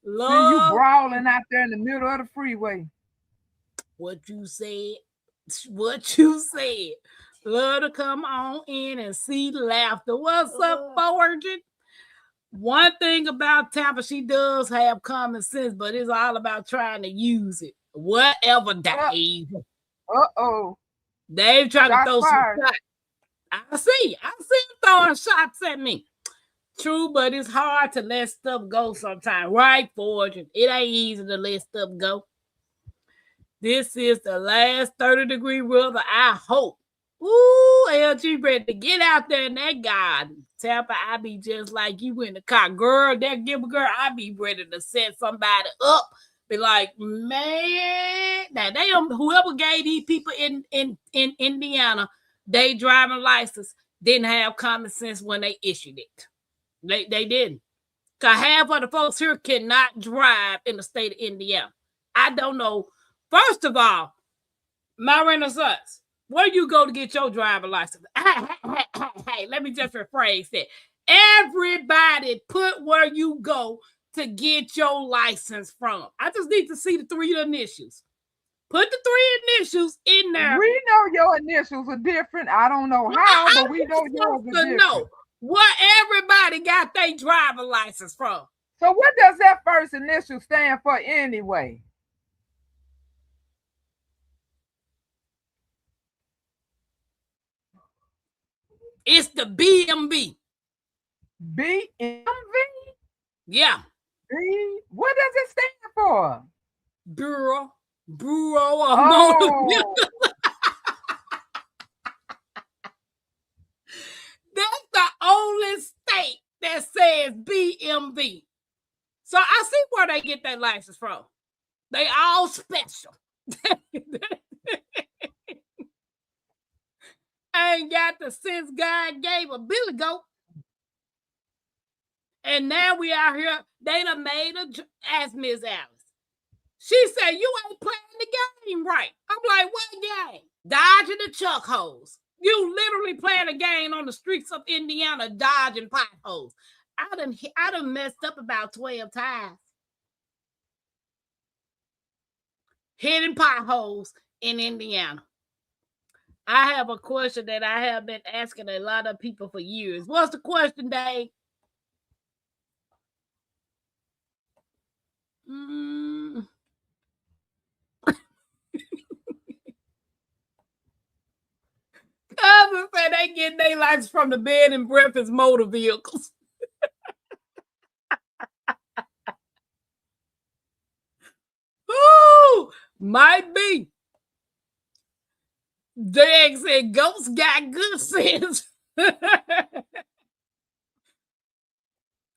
Love. See you brawling out there in the middle of the freeway. What you said. What you said. Love to come on in and see laughter. What's up, Fortune? One thing about Tampa, she does have common sense, but it's all about trying to use it. Whatever, Dave. Dave trying to throw some shots. I see him throwing shots at me. True, but it's hard to let stuff go sometimes. Right, Fortune? It ain't easy to let stuff go. This is the last 30-degree weather, I hope. Ooh, LG ready to get out there in that garden. Tampa, I be just like you in the car. Girl, that give a girl, I be ready to set somebody up. Be like, man. Now, whoever gave these people in Indiana, they driving license didn't have common sense when they issued it. They didn't. Because half of the folks here cannot drive in the state of Indiana. I don't know. First of all, my Renaissance, where do you go to get your driver license? Hey, let me just rephrase that. Everybody put where you go to get your license from. I just need to see the 3 initials. Put the 3 initials in there. We know your initials are different. I don't know how, but we know yours are different. Know where everybody got their driver license from. So what does that first initial stand for anyway? It's the BMV. BMV? Yeah. What does it stand for? Bureau of Motor Vehicles. That's the only state that says BMV. So I see where they get their license from. They all special. I ain't got the sense God gave a Billy Goat. And now we out here, they done made ask Miss Alice. She said, you ain't playing the game right. I'm like, what game? Dodging the chuck holes. You literally playing a game on the streets of Indiana, dodging potholes. I done messed up about 12 times. Hitting potholes in Indiana. I have a question that I have been asking a lot of people for years. What's the question, Dave? Cousins say they get their license from the bed and breakfast motor vehicles. Ooh, might be. Dag said ghosts got good sense.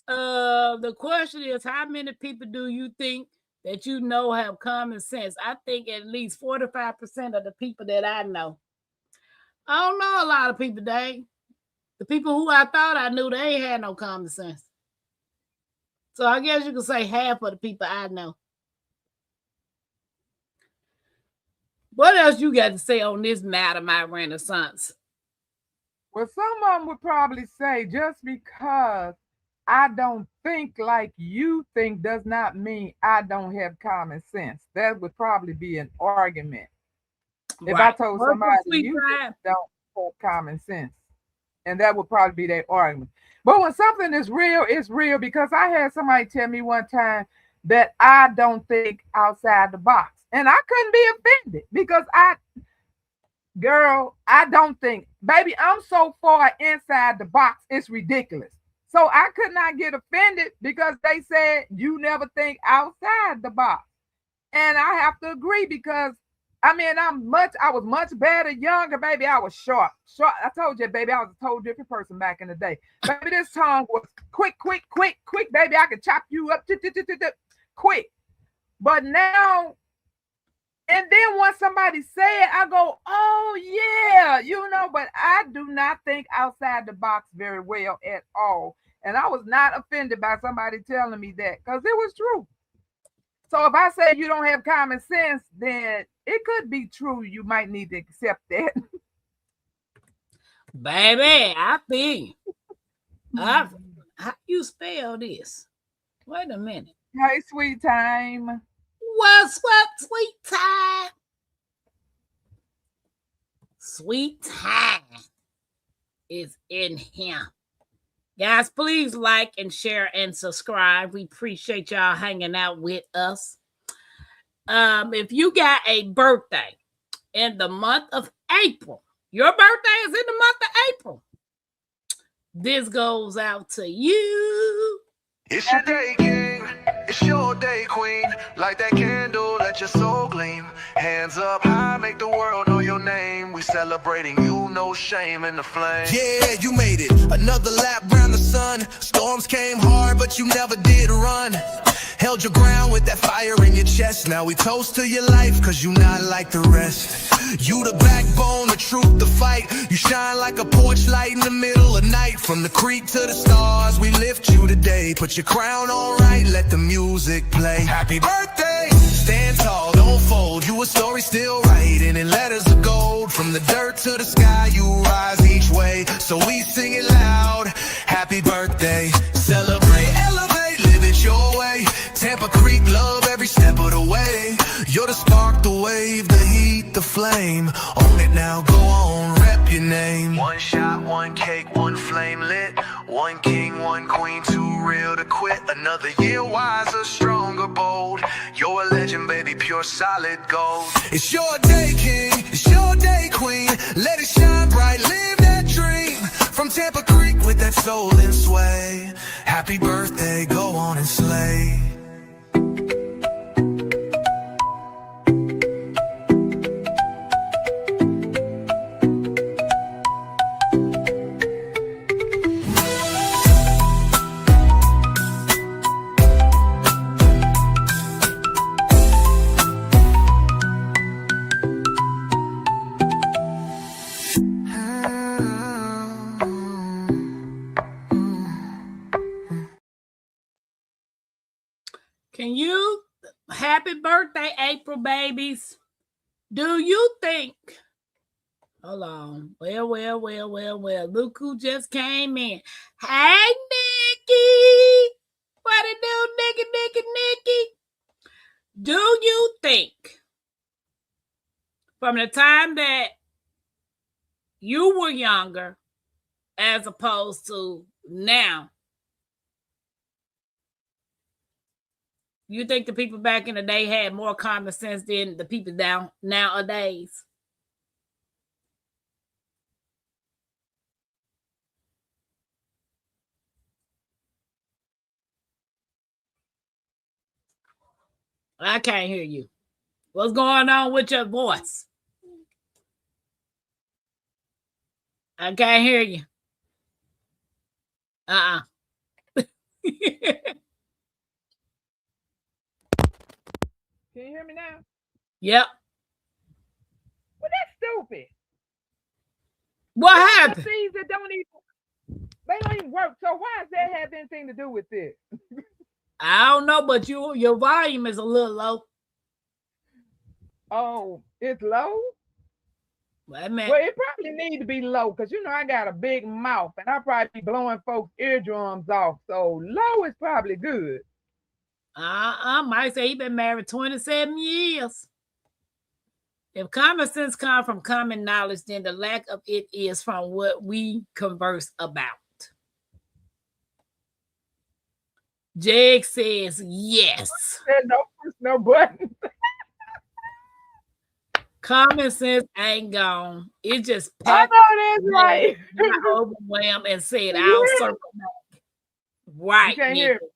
The question is, how many people do you think that you know have common sense? I think at least 45% of the people that I know. I don't know a lot of people, Dave. The people who I thought I knew, they ain't had no common sense. So I guess you could say half of the people I know. What else you got to say on this matter, my Renaissance? Well, some of them would probably say just because I don't think like you think does not mean I don't have common sense. That would probably be an argument. If I told somebody you don't have common sense, and that would probably be their argument. But when something is real, it's real, because I had somebody tell me one time that I don't think outside the box. And I couldn't be offended because I don't think, baby, I'm so far inside the box, it's ridiculous. So I could not get offended because they said you never think outside the box. And I have to agree because I was much better, younger, baby. I was short. I told you, baby, I was a total different person back in the day. Baby, this tongue was quick, baby. I could chop you up quick. But now, and then once somebody say it, I go, oh yeah, but I do not think outside the box very well at all. And I was not offended by somebody telling me that because it was true. So if I say you don't have common sense, then it could be true. You might need to accept that. Baby, I think. How you spell this? Wait a minute. Hey, sweet time. What's up, sweet time? Sweet time is in here. Guys, please like and share and subscribe. We appreciate y'all hanging out with us. If you got a birthday in the month of April, your birthday is in the month of April, this goes out to you. It's your day, king. It's your day, queen. Light that candle, let your soul gleam. Hands up high, make the world know your name. We celebrating you, no shame in the flame. Yeah, you made it. Another lap round the sun. Storms came hard, but you never did run. Held your ground with that fire in your chest. Now we toast to your life, cause you not like the rest. You the backbone, the truth, the fight. You shine like a porch light in the middle of night. From the creek to the stars, we lift you today. Put your crown on right, let the music play. Happy birthday! Stand tall, don't fold. You a story still writing in letters of gold. From the dirt to the sky, you rise each way. So we sing it loud. Happy birthday. Celebrate, elevate, live it your way. Tampa Creek, love every step of the way. You're the spark, the wave, the heat, the flame. Own it now, go on, rep your name. One shot, one cake, one flame lit. One king, one queen, too real to quit. Another year wiser, stronger, bold. You're a legend, baby, pure solid gold. It's your day, king, it's your day, queen. Let it shine bright, live that dream. From Tampa Creek with that soul and sway. Happy birthday, go on and slay. Can you, happy birthday, April babies. Do you think, hold on, well, look who just came in. Hey, Nikki. What it do, Nikki? Do you think from the time that you were younger as opposed to now, you think the people back in the day had more common sense than the people nowadays? I can't hear you. What's going on with your voice? I can't hear you. Can you hear me now? Yep. Well, that's stupid. What happened? Seeds that they don't even work. So why does that have anything to do with this? I don't know, but your volume is a little low. Oh, it's low? Well, man. Well, it probably need to be low because, you know, I got a big mouth and I probably be blowing folks' eardrums off. So low is probably good. I might say he been married 27 years. If common sense comes from common knowledge, then the lack of it is from what we converse about. Jag says yes. There's no push, no button. Common sense ain't gone. It just I know that's right. Overwhelmed and said, I'll circle back. Right. You can't hear me.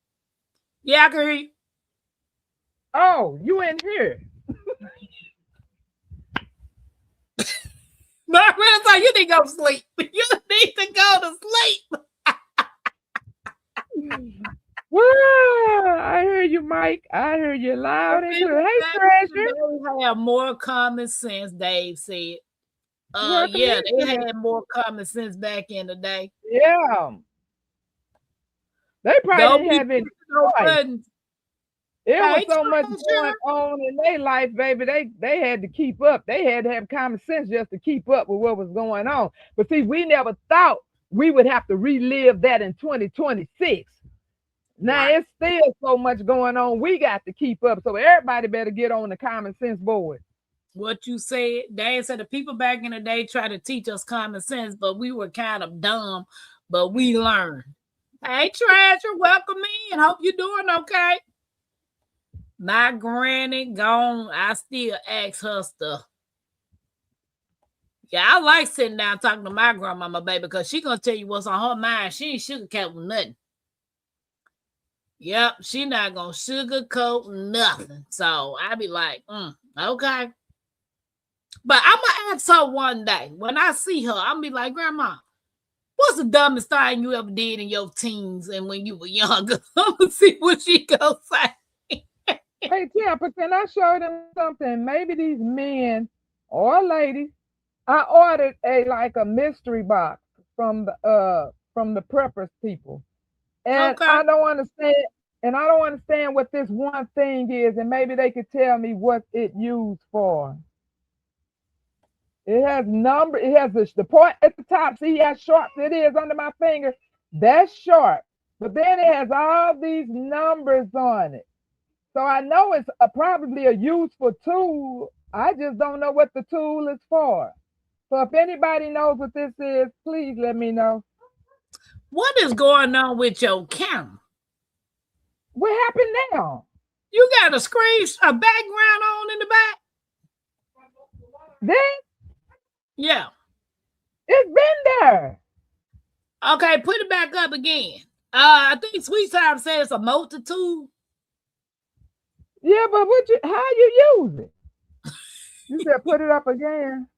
Yeah, I can hear you. Oh, you in here. Margaret, you need to go to sleep. You need to go to sleep. Woo! I heard you, Mike. I heard you loud and clear. Hey, Treasure. They have more common sense, Dave said. Yeah, they had more common sense back in the day. Yeah. They probably didn't have any choice. It was so much going on in their life, baby. They had to keep up. They had to have common sense just to keep up with what was going on. But see, we never thought we would have to relive that in 2026. Now it's still so much going on. We got to keep up. So everybody better get on the common sense board. What you said, Dad said the people back in the day tried to teach us common sense, but we were kind of dumb, but we learned. Hey, Treasure, welcome in. Hope you're doing okay. My granny gone. I still ask her stuff. Yeah, I like sitting down talking to my grandmama, baby, because she gonna tell you what's on her mind. She ain't sugarcoating nothing. Yep, she not gonna sugarcoat nothing. So I be like, okay. But I'm gonna ask her one day when I see her. I'm be like, Grandma, what's the dumbest thing you ever did in your teens and when you were younger? I'm gonna see what she gonna say. Hey, Tampa, can I show them something? Maybe these men or ladies. I ordered a mystery box from the preppers people. And Okay. I don't understand I don't understand what this one thing is, and maybe they could tell me what it used for. It has number, it has the point at the top. See how sharp it is under my finger? That's sharp. But then it has all these numbers on it. So I know it's probably a useful tool. I just don't know what the tool is for. So if anybody knows what this is, please let me know. What is going on with your camera? What happened now? You got a background on in the back? This? Yeah. It's been there. Okay, put it back up again. I think Sweet Time said it's a multitude. Yeah, but how you use it? You said put it up again.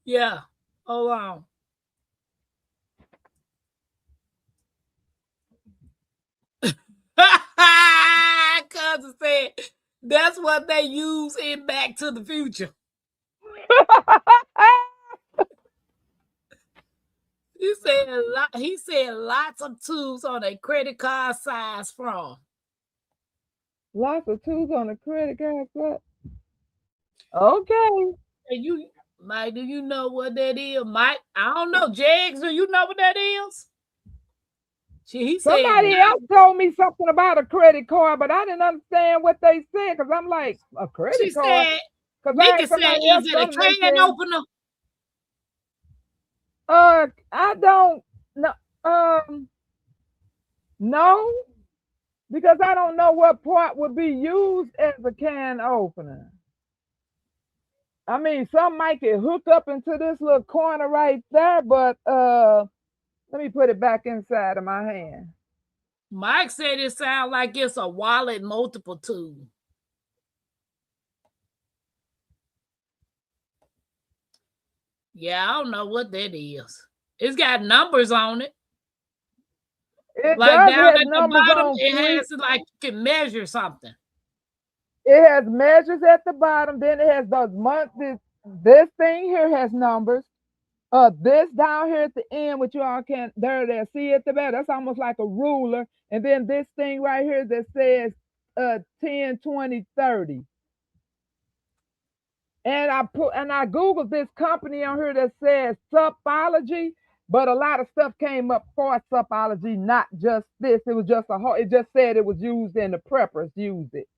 Yeah. Hold on. Cousin said that's what they use in Back to the Future. He said lots of tools on a credit card size phone. Lots of tools on a credit card. What? Okay. And Mike, do you know what that is? Mike, I don't know. Jags, do you know what that is? Somebody else told me something about a credit card, but I didn't understand what they said because I'm like, a credit card? Nikki said, is it a can opener? I don't know. No, because I don't know what part would be used as a can opener. I mean, some might get hooked up into this little corner right there, but let me put it back inside of my hand. Mike said it sounds like it's a wallet multiple tool. Yeah, I don't know what that is. It's got numbers on it. It like does down have at the numbers bottom, on it three. has like you can measure something. It has measures at the bottom. Then it has those months. This thing here has numbers. This down here at the end, which you all can't there see at the back. That's almost like a ruler. And then this thing right here that says 10, 20, 30. And I googled this company on here that says Supology, but a lot of stuff came up for Supology, not just this. It was just it just said it was used and the preppers used it.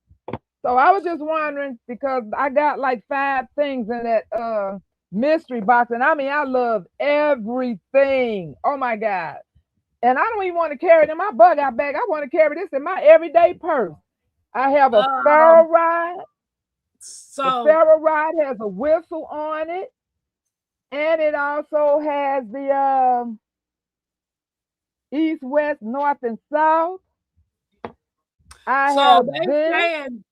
So I was just wondering because I got like 5 things in that mystery box, and I mean I love everything. Oh my God. And I don't even want to carry it in my bug out bag. I want to carry this in my everyday purse. I have a ferro rod. So the ferro rod has a whistle on it, and it also has the east, west, north, and south. I have this. Saying,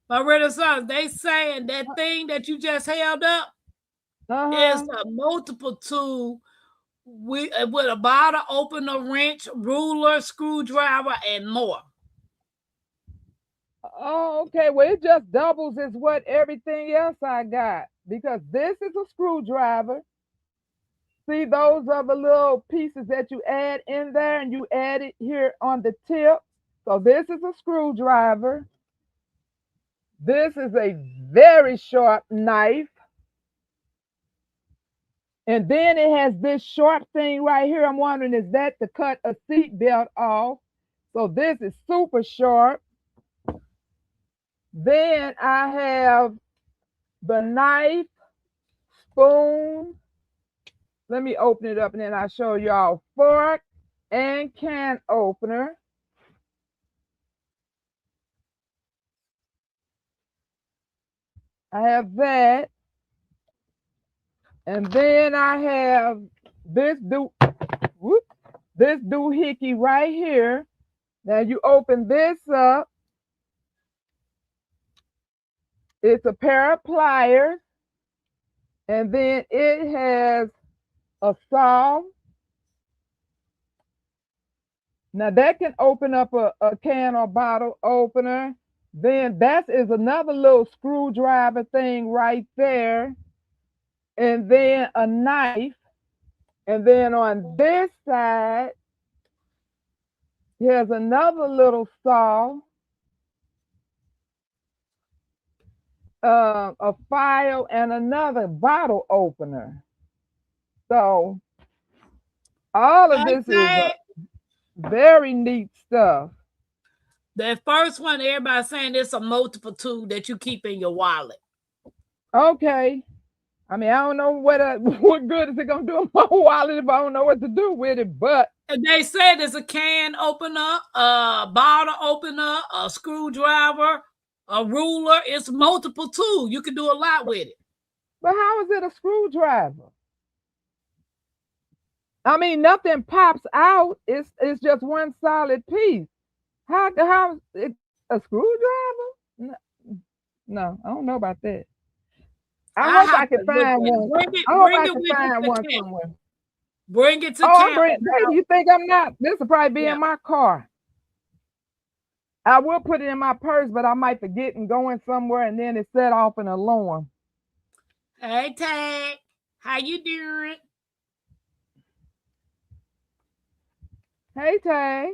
Marita Sons, they saying that thing that you just held up is a multiple tool with a bottle opener, wrench, ruler, screwdriver, and more. Oh, okay. Well, it just doubles as what everything else I got because this is a screwdriver. See, those are the little pieces that you add in there, and you add it here on the tip. So this is a screwdriver. This is a very sharp knife. And then it has this sharp thing right here. I'm wondering, is that to cut a seat belt off? So this is super sharp. Then I have the knife, spoon. Let me open it up and then I'll show y'all fork and can opener. I have that. And then I have this doohickey right here. Now you open this up. It's a pair of pliers. And then it has a saw. Now that can open up a can or bottle opener. Then that is another little screwdriver thing right there. And then a knife. And then on this side, here's another little saw, a file, and another bottle opener. So all of this is Okay. very neat stuff. That first one, everybody's saying it's a multiple tool that you keep in your wallet. Okay. I mean, I don't know what good is it gonna do in my wallet if I don't know what to do with it, but And they said there's a can opener, a bottle opener, a screwdriver, a ruler. It's multiple tools. You can do a lot with it. how is it a screwdriver? I mean, nothing pops out. It's just one solid piece. How it a screwdriver? No, I don't know about that. I hope I can find one. I hope I can find one somewhere. Bring it to Oh, camp. baby, you think I'm not? This will probably be in my car. I will put it in my purse, but I might forget and go in somewhere, and then it set off an alarm. Hey, Tag, how you doing? Hey, Tay.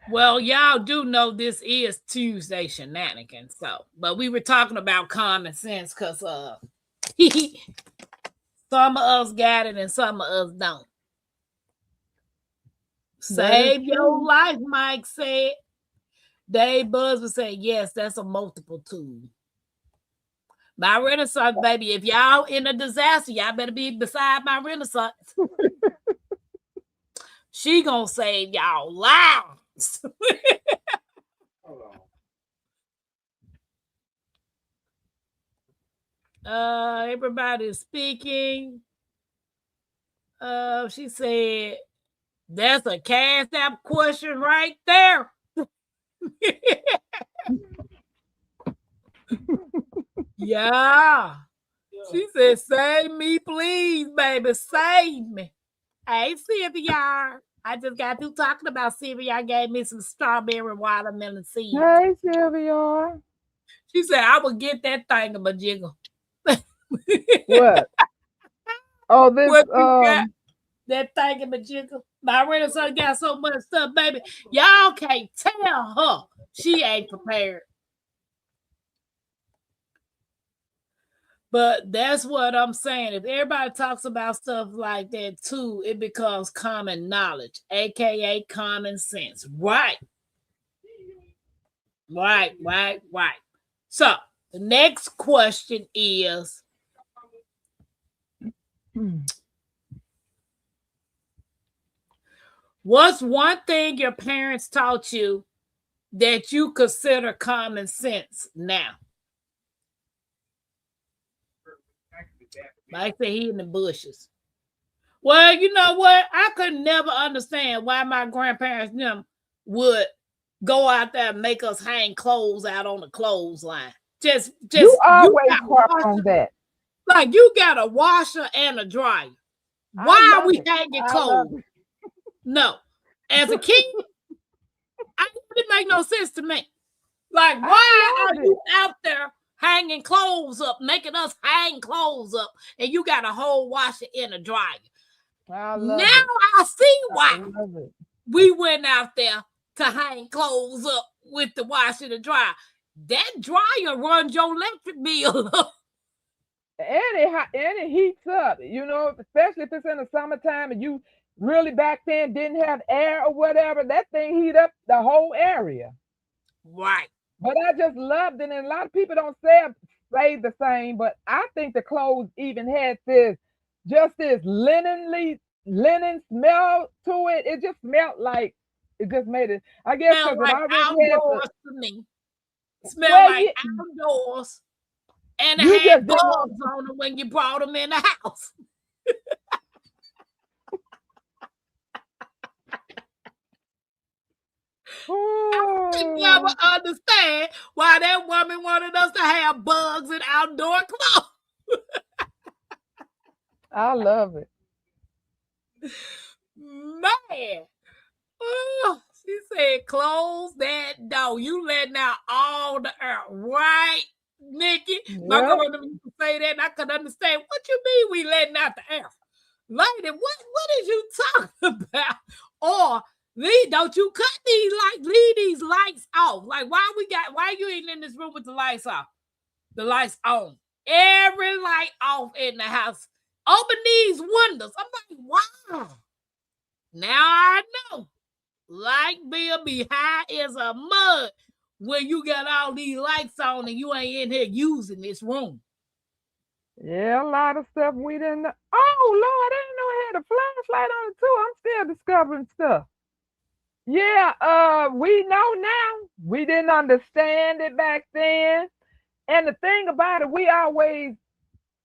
Well, y'all do know this is Tuesday Shenanigans, but we were talking about common sense because some of us got it and some of us don't. Save your life, Mike said. Dave Buzz would say, yes, that's a multiple tool. My Renaissance, baby, if y'all in a disaster, y'all better be beside my Renaissance. She gonna save y'all lives. Everybody's speaking. She said, that's a cast app question right there. Yeah. She said, save me, please, baby. Save me. Hey, Sylvia. I just got through talking about Sylvia. Gave me some strawberry watermelon seeds. Hey, Sylvia. She said, I will get that thing of a jiggle. What? Oh, this that thing of a jiggle. My Renaissance got so much stuff, baby. Y'all can't tell her she ain't prepared. But that's what I'm saying. If everybody talks about stuff like that too, it becomes common knowledge, aka common sense. Right. So the next question is, what's one thing your parents taught you that you consider common sense now? Like I said, he in the bushes. Well, you know what? I could never understand why my grandparents them would go out there and make us hang clothes out on the clothesline. Just you always harp on that. Like you got a washer and a dryer. Why are we hanging clothes? No. As a kid, it didn't make no sense to me. Like, why are you out there hanging clothes up, making us hang clothes up, and you got a whole washer and a dryer? I see why we went out there to hang clothes up with the washer and the dryer. That dryer runs your electric bill up. And it heats up, especially if it's in the summertime and you really back then didn't have air or whatever, that thing heat up the whole area. Right. But I just loved it, and a lot of people don't say the same, but I think the clothes even had this linen smell to it. It just smelled like it just made it. I guess because like it outdoors to me. Smell like outdoors. And it had bugs on them when you brought them in the house. I never understand why that woman wanted us to have bugs in outdoor clothes. I love it. Man. She said, close that door. You letting out all the air, right, Nikki? My Yep. grandmother used to say that, and I could understand. What you mean we letting out the air? Lady, what is you talking about? Or don't you cut these lights, leave these lights off. Like, why you ain't in this room with the lights off? The lights on. Every light off in the house. Open these windows. I'm like, wow. Now I know. Light bill be high as a mud when you got all these lights on and you ain't in here using this room. Yeah, a lot of stuff we didn't know. Oh, Lord, I didn't know I had a flashlight on it, too. I'm still discovering stuff. Yeah, we know now. We didn't understand it back then. And the thing about it, we always,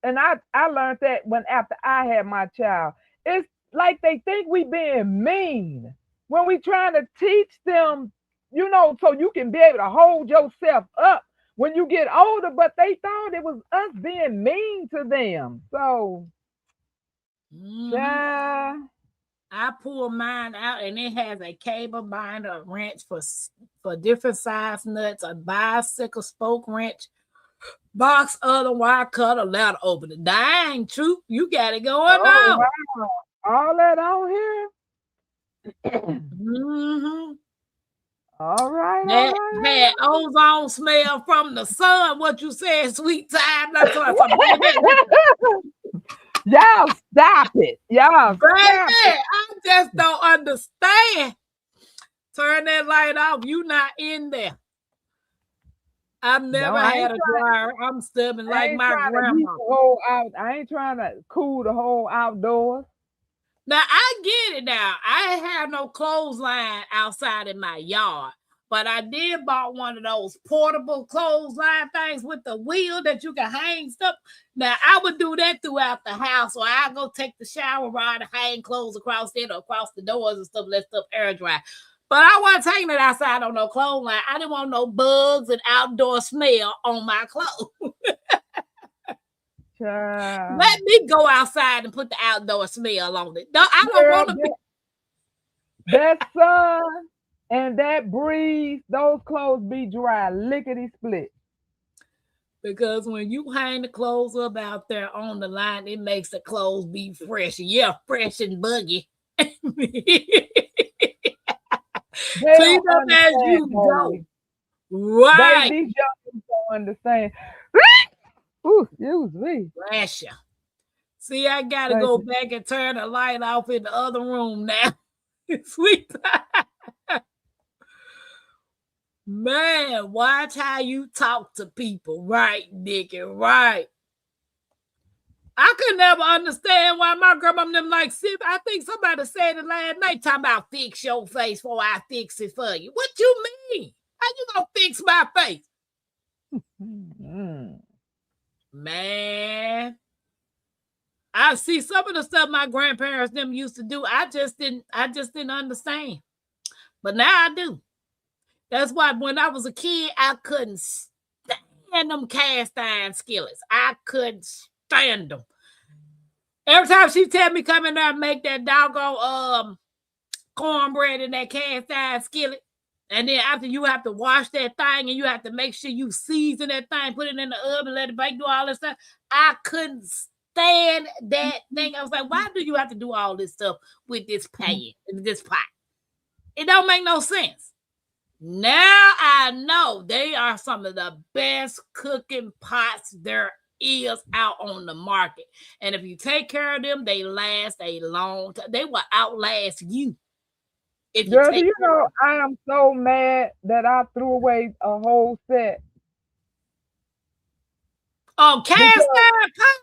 and I learned that after I had my child, it's like they think we being mean when we trying to teach them, so you can be able to hold yourself up when you get older, but they thought it was us being mean to them. So, child, I pulled mine out and it has a cable binder, a wrench for different size nuts, a bicycle spoke wrench, box of the wire cutter, ladder opener. Dang, true. You got it going on. Wow. All that on here. All right. That ozone smell from the sun. What you said, sweet time. That's what Y'all stop it. Y'all Baby, stop it. I just don't understand. Turn that light off. You not in there. I've never had a dryer. I'm stubborn like my grandma. I ain't trying to cool the whole outdoors. Now, I get it now. I ain't have no clothesline outside in my yard. But I did bought one of those portable clothesline things with the wheel that you can hang stuff. Now, I would do that throughout the house. So I go take the shower rod and hang clothes across it or across the doors and stuff, let stuff air dry. But I wasn't taking it outside on no clothesline. I didn't want no bugs and outdoor smell on my clothes. Let me go outside and put the outdoor smell on it. No, I don't want to be. That sun and that breeze, those clothes be dry, lickety split. Because when you hang the clothes up out there on the line, it makes the clothes be fresh. Yeah, fresh and buggy. Clean up as you go. Right. These young people don't understand. Ooh, excuse me. Bless you. See, I gotta go back and turn the light off in the other room now. Sweet time. Man, watch how you talk to people. Right, Nikki, right. I could never understand why my grandma them like, I think somebody said it last night, talking about fix your face before I fix it for you. What you mean? How you gonna fix my face? Man, I see some of the stuff my grandparents them used to do. I just didn't understand. But now I do. That's why when I was a kid, I couldn't stand them cast iron skillets. I couldn't stand them. Every time she tell me come in there and make that doggone cornbread in that cast iron skillet, and then after you have to wash that thing and you have to make sure you season that thing, put it in the oven, let it bake, do all this stuff. I couldn't stand that thing. I was like, why do you have to do all this stuff with this pan, this pot? It don't make no sense. Now I know they are some of the best cooking pots there is out on the market. And if you take care of them, they last a long time. They will outlast you. Girl, do you know I am so mad that I threw away a whole set. Oh, cast iron pot?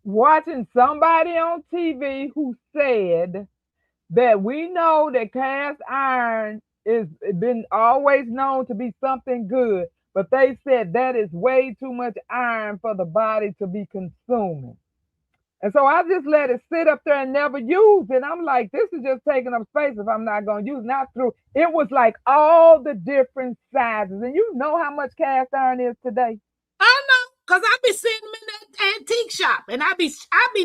Watching somebody on TV who said that we know that cast iron is been always known to be something good, but they said that is way too much iron for the body to be consuming. And so I just let it sit up there and never use it. I'm like, this is just taking up space if I'm not going to use it. Not through. It was like all the different sizes. And you know how much cast iron is today? I know, because I be seeing them in that antique shop. And I be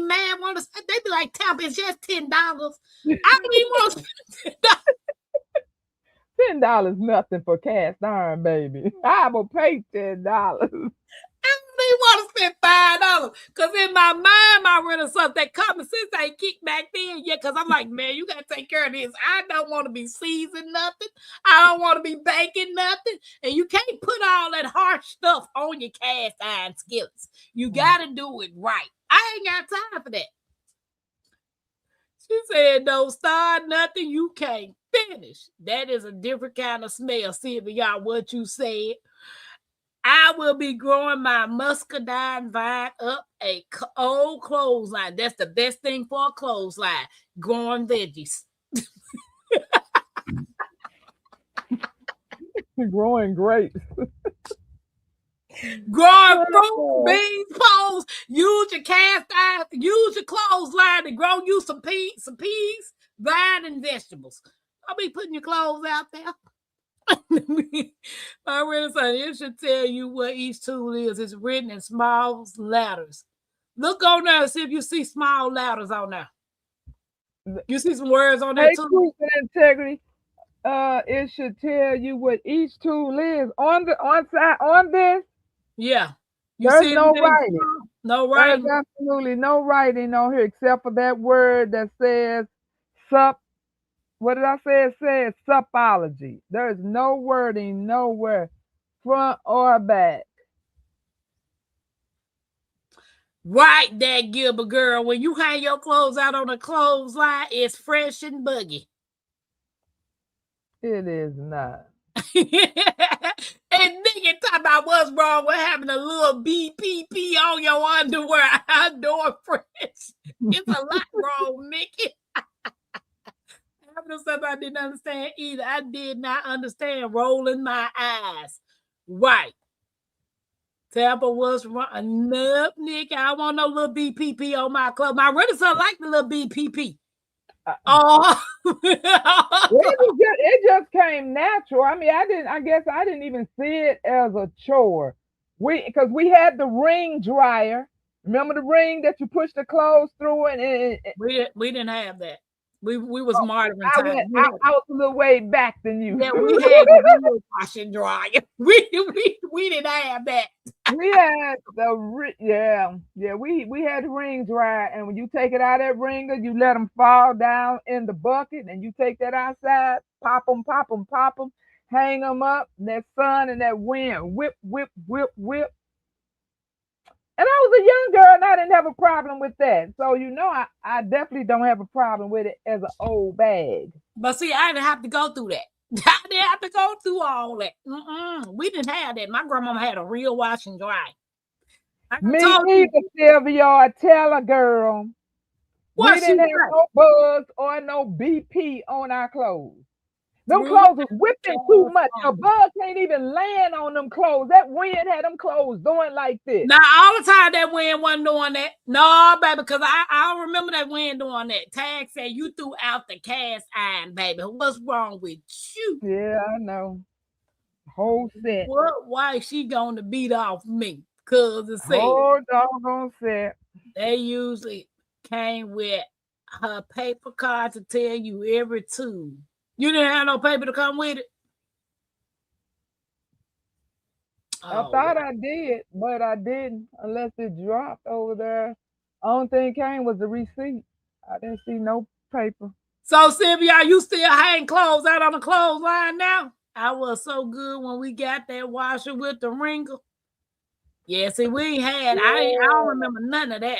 mad. They be like, Tampa, it's just $10. I don't even want to spend $10. $10 nothing for cast iron, baby. I will pay $10. I really want to spend $5 because in my mind, my rental stuff that common sense ain't kicked back then yet. Because I'm like, man, you gotta take care of this. I don't want to be seasoning nothing. I don't want to be baking nothing, and you can't put all that harsh stuff on your cast iron skillets. You gotta do it right. I ain't got time for that. She said, don't start nothing you can't finish. That is a different kind of smell. See if y'all what you said. I will be growing my muscadine vine up a old clothesline. That's the best thing for a clothesline. Growing veggies. Growing grapes. Growing fruit, beans, poles. Use your cast iron. Use your clothesline to grow you some peas, vine, and vegetables. I'll be putting your clothes out there. My real son, it should tell you what each tool is. It's written in small letters. Look on there and see if you see small letters on there. You see some words on there too. Truth and integrity. It should tell you what each tool is on this. Yeah. There's no writing. No writing. There's absolutely no writing on here except for that word that says what did I say? It says supology. There's no wording nowhere, front or back. Right, that Gilbert girl. When you hang your clothes out on a clothesline, it's fresh and buggy. It is not. And nigga talking about what's wrong with having a little BPP on your underwear. Outdoor fresh. It's a lot wrong, Mickey. Stuff I didn't understand either. I did not understand rolling my eyes. Right. Tampa was wrong. Nope, Nick. I want no little BPP on my clothes. My rental son like the little BPP. It just came natural. I mean, I guess I didn't even see it as a chore. Because we had the ring dryer. Remember the ring that you push the clothes through and we didn't have that. We was martyring I time. I was a little way back than you. Yeah, we had the washing dryer. We didn't have that. We had we had the ring dryer, and when you take it out of that ringer, you let them fall down in the bucket, and you take that outside, pop them, hang them up, and that sun and that wind, whip. And I was a young girl, and I didn't have a problem with that. So, I definitely don't have a problem with it as an old bag. But see, I didn't have to go through that. I didn't have to go through all that. We didn't have that. My grandmama had a real wash and dry. Me neither, Sylvia. Tell a girl. We didn't have no bugs or no BP on our clothes. Them clothes was whipping too much. A bug can't even land on them clothes. That wind had them clothes doing like this. Now, all the time that wind wasn't doing that. No, baby, because I don't remember that wind doing that. Tag said you threw out the cast iron, baby. What's wrong with you? Yeah, I know. Whole set. Why she going to beat off me? Because it said. Whole doggone set. They usually came with her paper card to tell you every tool. You didn't have no paper to come with it? I thought I did, but I didn't unless it dropped over there. Only thing came was the receipt. I didn't see no paper. So, Sylvia, you still hang clothes out on the clothesline now? I was so good when we got that washer with the wringer. Yeah, see, we ain't had, I don't remember none of that.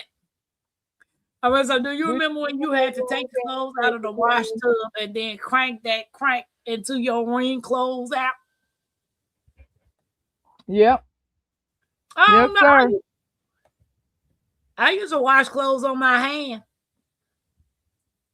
All right, so do you remember when you had to take the clothes out of the wash tub and then crank into your ring clothes out? Yep. Oh, yes, sir. I used to wash clothes on my hand.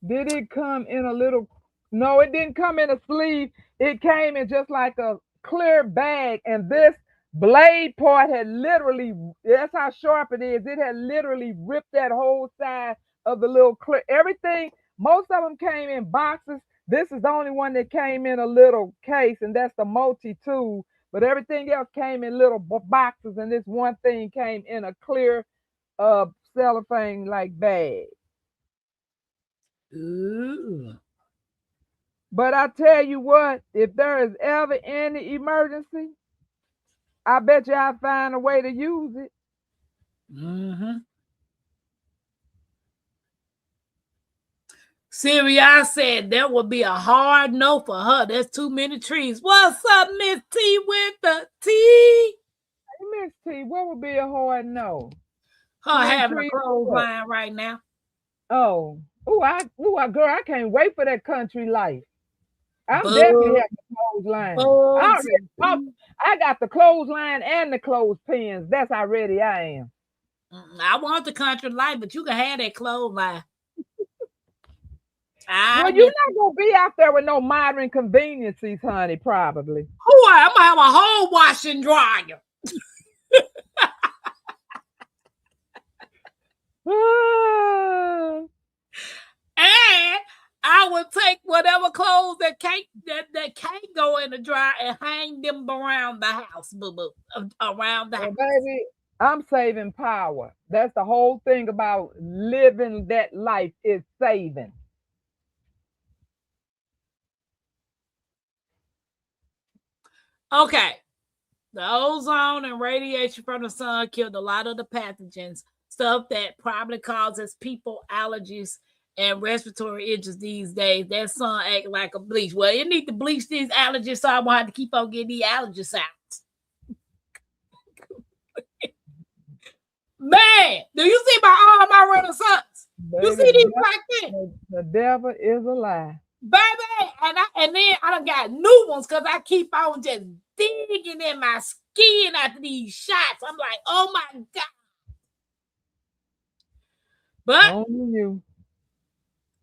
Did it come in a little? No, it didn't come in a sleeve. It came in just like a clear bag, and this blade part had literally, that's how sharp it is. It had literally ripped that whole side of the little clear. Everything, most of them came in boxes. This is the only one that came in a little case, and that's the multi-tool. But everything else came in little boxes, and this one thing came in a clear cellophane like bag. Ooh. But I tell you what, if there is ever any emergency, I bet you I'll find a way to use it. Mm-hmm. Syria said there would be a hard no for her. There's too many trees. What's up, Miss T with the T? Hey, Miss T, what would be a hard no? Her Many having a trees for what? clothesline right now. Oh, girl, I can't wait for that country life. I'm Bugs, definitely having a clothesline. bugs and I got the clothesline and the clothespins. That's how ready I am. I want the country life, but you can have that clothesline. Well, you're not gonna be out there with no modern conveniences, honey. Probably. Who I'm gonna have a whole wash and dryer. And I would take whatever clothes that can't go in the dryer and hang them around the house, around the house. Baby, I'm saving power. That's the whole thing about living that life is saving. Okay. The ozone and radiation from the sun killed a lot of the pathogens, stuff that probably causes people allergies and respiratory issues these days. That sun act like a bleach. Well, you need to bleach these allergies so I won't have to keep on getting these allergy sounds. Man, do you see my Renaissance? Baby, You see these right there? The devil is a lie. Baby, and then I done got new ones because I keep on just digging in my skin after these shots. I'm like, oh my God. But Only you.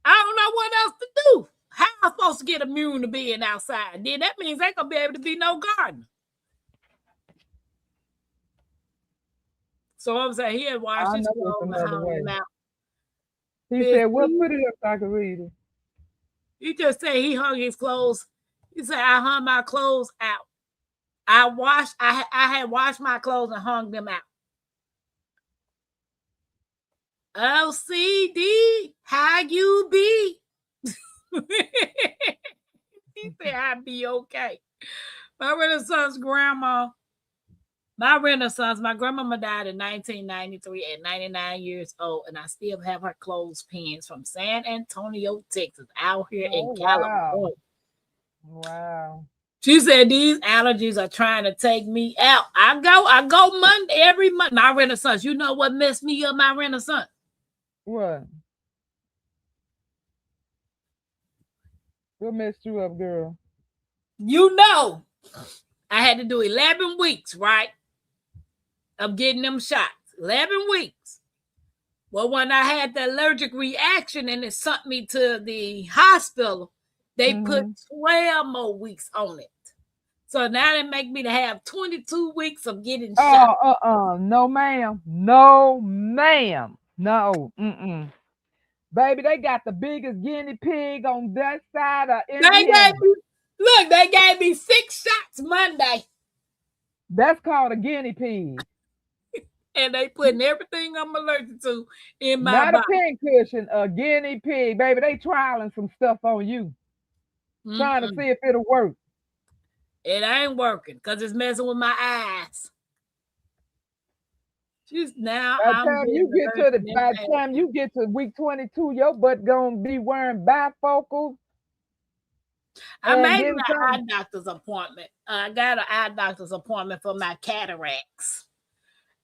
I don't know what else to do. How am I supposed to get immune to being outside? Then that means ain't gonna be able to be no gardener. So I'm saying he had washed his clothes and hung them out. He said, "Well, put it up so I can read it." He just said he hung his clothes. He said, I hung my clothes out. I had washed my clothes and hung them out. LCD, how you be? He said, I'd be okay. My grandmama died in 1993 at 99 years old, and I still have her clothespins from San Antonio, Texas, out here in California. Wow. She said these allergies are trying to take me out. I go Monday every month. My Renaissance. You know what messed me up? My Renaissance. What? What messed you up, girl? You know, I had to do 11 weeks, right? Of getting them shots. 11 weeks. Well, when I had the allergic reaction and it sent me to the hospital, they put 12 more weeks on it. So now they make me to have 22 weeks of getting shots. No, ma'am. No, ma'am. No. Baby, they got the biggest guinea pig on that side of Indiana. They gave me 6 shots Monday. That's called a guinea pig. And they putting everything I'm allergic to in my body. Not a pincushion, a guinea pig. Baby, they trialing some stuff on you. Trying to see if it'll work. It ain't working because it's messing with my eyes. By the time you get to week 22, your butt gonna be wearing bifocals. I made an eye doctor's appointment. I got an eye doctor's appointment for my cataracts,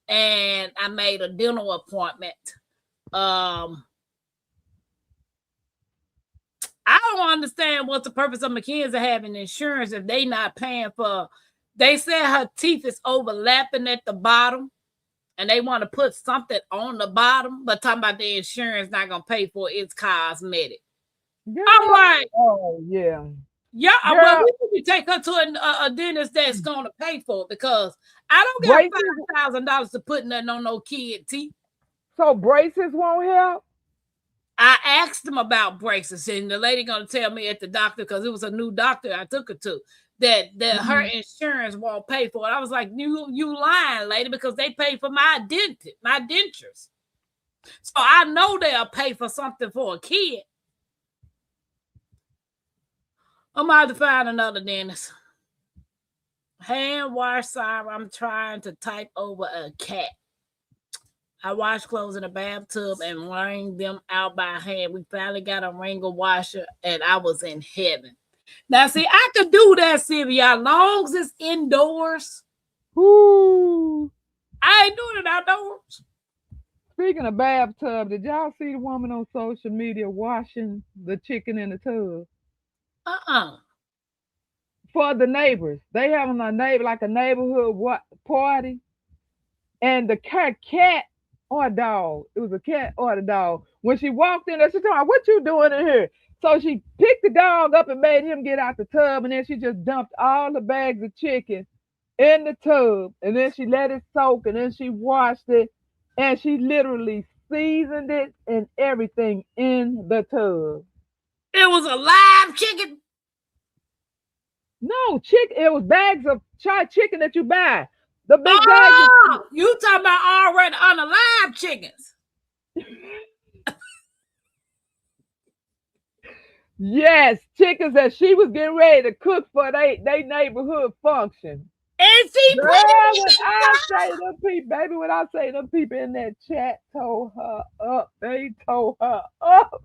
and I made a dental appointment. I don't understand what's the purpose of McKenzie having insurance if they not paying for. They said her teeth is overlapping at the bottom, and they want to put something on the bottom, but talking about the insurance not gonna pay for its cosmetic. Girl. I'm like, oh yeah. Yeah, well, we need to take her to a dentist that's gonna pay for it because I don't got $5,000 to put nothing on no kid teeth. So braces won't help? I asked them about braces, and the lady gonna tell me at the doctor, because it was a new doctor I took her to, that her insurance won't pay for it. I was like, you lying, lady, because they pay for my dentures. So I know they'll pay for something for a kid. I'm about to find another dentist. Hand wash siren. I'm trying to type over a cat. I wash clothes in a bathtub and wring them out by hand. We finally got a ringer washer, and I was in heaven. Now, see, I could do that, Sylvia, as long as it's indoors. Ooh. I ain't doing it outdoors. Speaking of bathtub, did y'all see the woman on social media washing the chicken in the tub? For the neighbors. They having a neighborhood party. And the cat or a dog. It was a cat or a dog. When she walked in there, she told me, "What you doing in here?" So she picked the dog up and made him get out the tub, and then she just dumped all the bags of chicken in the tub, and then she let it soak, and then she washed it, and she literally seasoned it and everything in the tub. It was a live chicken. No, chicken. It was bags of chicken that you buy. The big bags. Oh, you talking about already unalive chickens? Yes, chickens that she was getting ready to cook for they neighborhood function. And she Girl, put it in when the I say them people, baby, when I say them people in that chat told her up, they told her up.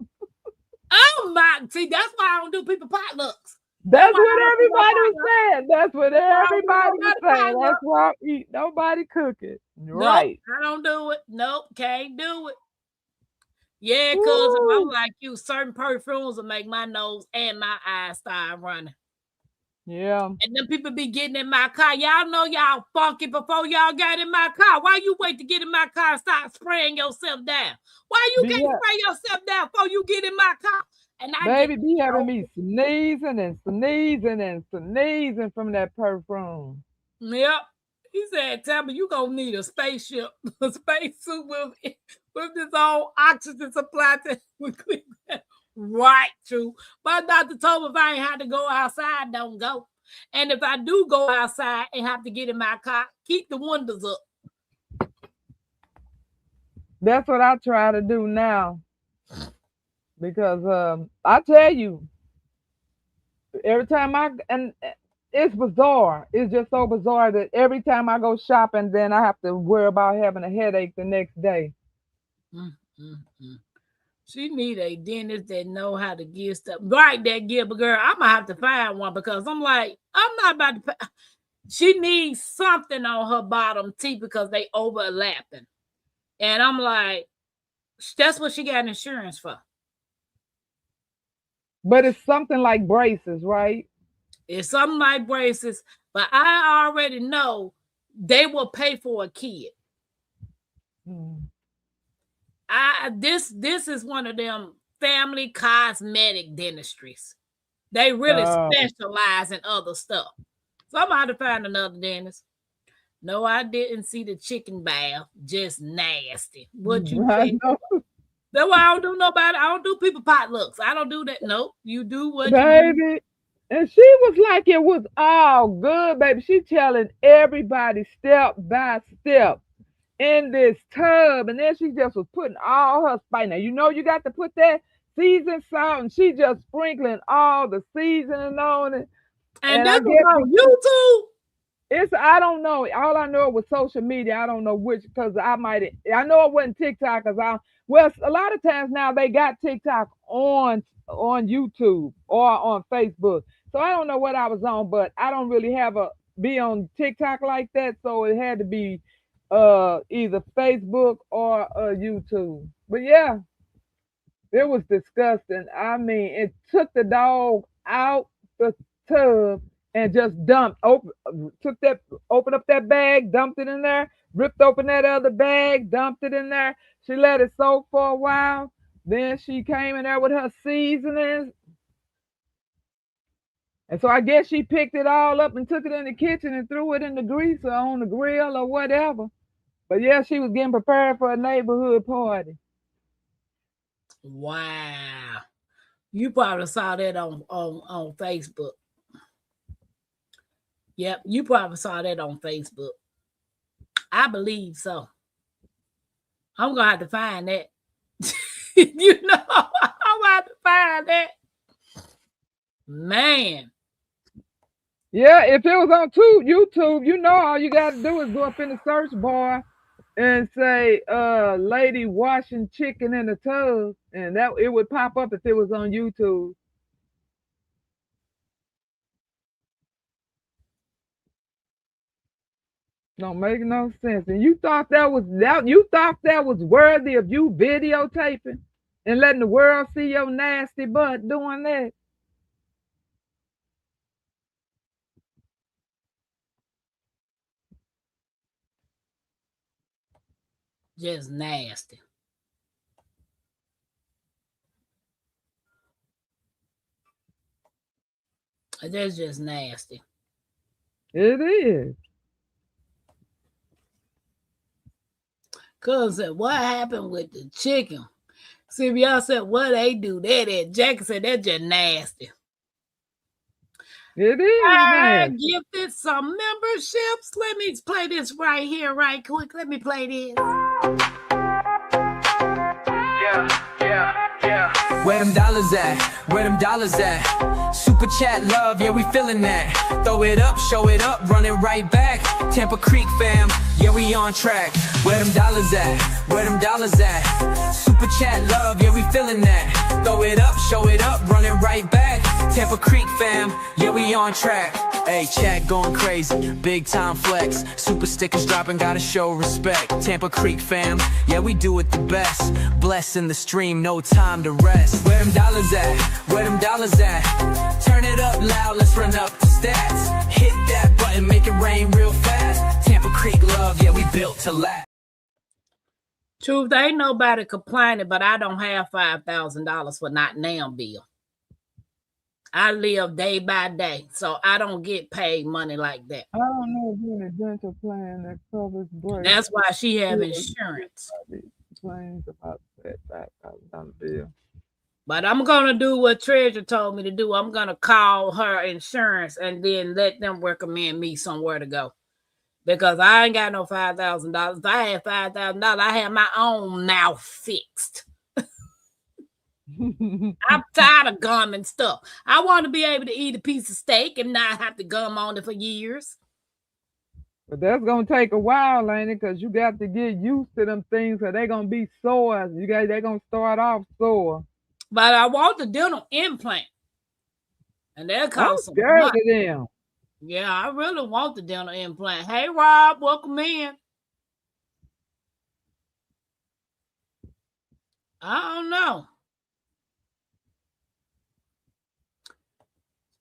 Oh my! See, that's why I don't do people potlucks. That's what everybody was saying. That's what everybody was saying. That's why I eat. Nobody cooking. Right. Nope, I don't do it. Nope, can't do it. Yeah, cause I'm like you, certain perfumes will make my nose and my eyes start running. Yeah. And then people be getting in my car. Y'all know y'all funky before y'all got in my car. Why you wait to get in my car and start spraying yourself down? Why you can't spray yourself down before you get in my car? And I baby be having me sneezing and sneezing and sneezing from that perfume. Yep. He said, Tampa, you gonna need a spaceship, a spacesuit with this old oxygen supply right, true. But Dr. told me if I ain't had to go outside, don't go. And if I do go outside and have to get in my car, keep the windows up. That's what I try to do now. Because I tell you, every time it's bizarre. It's just so bizarre that every time I go shopping, then I have to worry about having a headache the next day. She need a dentist that know how to give stuff. Right, that give a girl. I'm gonna have to find one because I'm like, I'm not about to. She needs something on her bottom teeth because they overlapping, and I'm like, that's what she got insurance for. But it's something like braces, right? It's something like braces, but I already know they will pay for a kid. This is one of them family cosmetic dentistries. They really specialize in other stuff. So I'm going to find another dentist. No, I didn't see the chicken bath. Just nasty. What you think? That's why I don't do nobody. I don't do people potlucks. I don't do that. Nope. You do what baby. You do. And she was like, it was all good, baby. She telling everybody step by step in this tub. And then she just was putting all her spice. Now, you know you got to put that seasoned salt, and she just sprinkling all the seasoning on it. And this was on YouTube? I don't know. All I know was social media. I don't know which, because I know it wasn't TikTok, because a lot of times now they got TikTok on YouTube or on Facebook. So I don't know what I was on, but I don't really be on TikTok like that. So it had to be either Facebook or YouTube. But yeah, it was disgusting. I mean, it took the dog out the tub and just opened up that bag, dumped it in there, ripped open that other bag, dumped it in there. She let it soak for a while. Then she came in there with her seasonings. And so I guess she picked it all up and took it in the kitchen and threw it in the grease or on the grill or whatever. But yeah, she was getting prepared for a neighborhood party. Wow. You probably saw that on Facebook. Yep, you probably saw that on Facebook. I believe so. I'm going to have to find that. I'm going to have to find that. Man, Yeah, if it was on YouTube, you know all you gotta do is go up in the search bar and say lady washing chicken in a tub, and that it would pop up if it was on YouTube. Don't make no sense. And you thought that was worthy of you videotaping and letting the world see your nasty butt doing that. just nasty. That's just nasty. It is. Cuz said, what happened with the chicken? See, if y'all said, what they do that? Jackie said, that's just nasty. It is I nasty. gifted some memberships. Let me play this right here, right quick. Let me play this. Yeah. Where them dollars at? Where them dollars at? Super chat love, yeah, we feeling that. Throw it up, show it up, run it right back. Tampa Creek fam, yeah, we on track. Where them dollars at? Where them dollars at? Super chat love, yeah, we feeling that. Throw it up, show it up, run it right back. Tampa Creek fam, yeah, we on track. Hey, chat going crazy, big time flex. Super stickers dropping, gotta show respect. Tampa Creek fam, yeah, we do it the best. Blessing the stream, no time to rest. Where them dollars at? Where them dollars at? Turn it up loud, let's run up the stats. Hit that button, make it rain real fast. Tampa Creek love, yeah, we built to last. Truth, there ain't nobody complaining, but I don't have $5,000 for not now bill. I live day by day, so I don't get paid money like that. I don't know if you're in a dental plan that covers breaks. That's why she have insurance. Claims about that $5,000 bill. But I'm going to do what Treasure told me to do. I'm going to call her insurance and then let them recommend me somewhere to go. Because I ain't got no $5,000. If I had $5,000, I have my own mouth fixed. I'm tired of gum and stuff. I want to be able to eat a piece of steak and not have to gum on it for years. But that's gonna take a while, ain't it? Because you got to get used to them things, so they're gonna be sore. They're gonna start off sore. But I want the dental implant, and that costs some scared money. of them. Yeah, I really want the dental implant. Hey, Rob, welcome in. I don't know.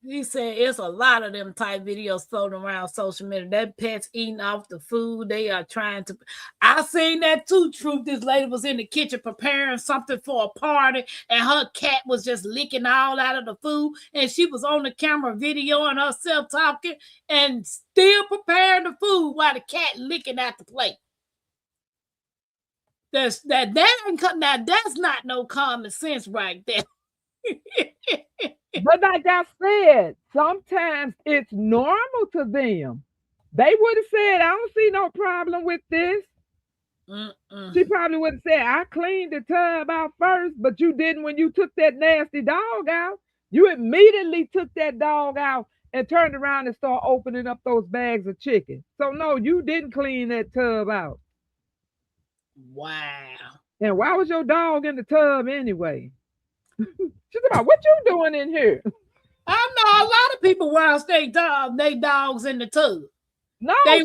He said it's a lot of them type videos floating around social media. That pet's eating off the food. They are trying to. I seen that too, Truth. This lady was in the kitchen preparing something for a party, and her cat was just licking all out of the food. And she was on the camera videoing herself talking and still preparing the food while the cat licking at the plate. That's not no common sense right there. But like I said, sometimes it's normal to them. They would have said, I don't see no problem with this. She probably would have said, I cleaned the tub out first, but you didn't when you took that nasty dog out. You immediately took that dog out and turned around and started opening up those bags of chicken. So no, you didn't clean that tub out. Wow. And why was your dog in the tub anyway? She's about, what you doing in here? I know a lot of people wash they dogs in the tub. No, they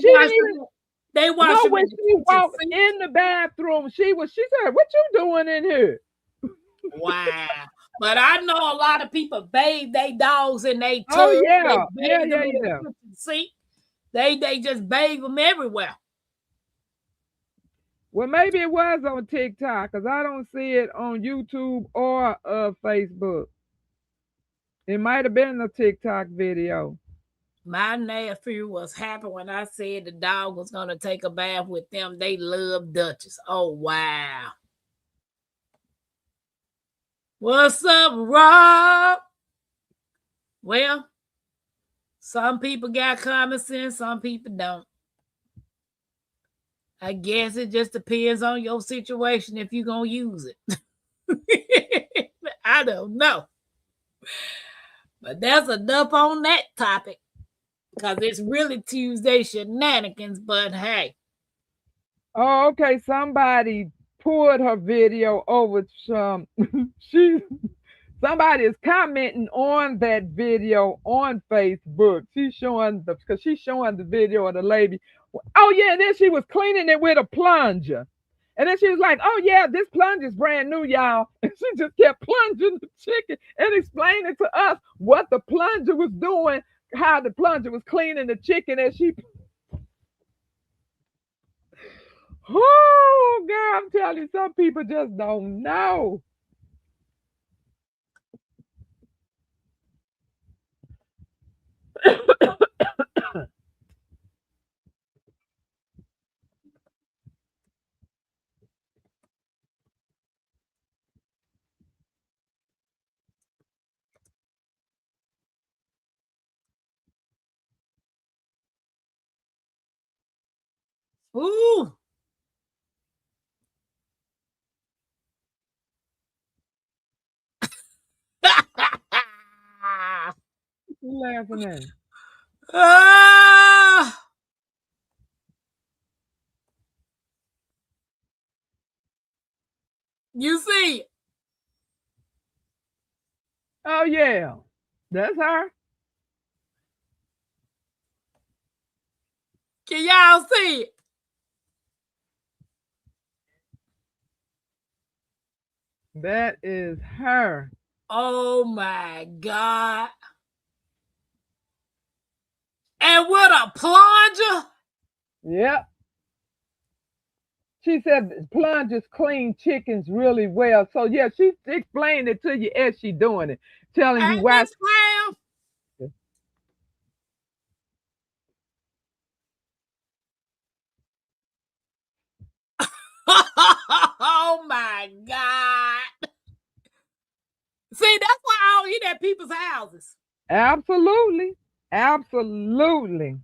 wash them when she walked in the bathroom, she said, what you doing in here? Wow. But I know a lot of people bathe their dogs in their tub. Oh, yeah. See? They just bathe them everywhere. Well, maybe it was on TikTok because I don't see it on YouTube or Facebook. It might have been a TikTok video. My nephew was happy when I said the dog was going to take a bath with them. They love Duchess. Oh, wow. What's up, Rob? Well, some people got common sense, some people don't. I guess it just depends on your situation if you're going to use it. I don't know. But that's enough on that topic. Because it's really Tuesday Shenanigans, but hey. Oh, okay. Somebody pulled her video over some. Somebody is commenting on that video on Facebook. She's showing the video of the lady. Oh yeah, and then she was cleaning it with a plunger. And then she was like, "Oh yeah, this plunger's brand new, y'all." And she just kept plunging the chicken and explaining to us what the plunger was doing, how the plunger was cleaning the chicken as she. Oh, girl, I'm telling you, some people just don't know. Ooh. You laughing at? Ah. You see? Oh yeah, that's her. Can y'all see it? That is her. Oh my God. And with a plunger? Yep. She said plungers clean chickens really well. So yeah, she explained it to you as she doing it, telling you Ain't why. this Pam? Oh my God. See, that's why I don't eat at people's houses. Absolutely. Absolutely.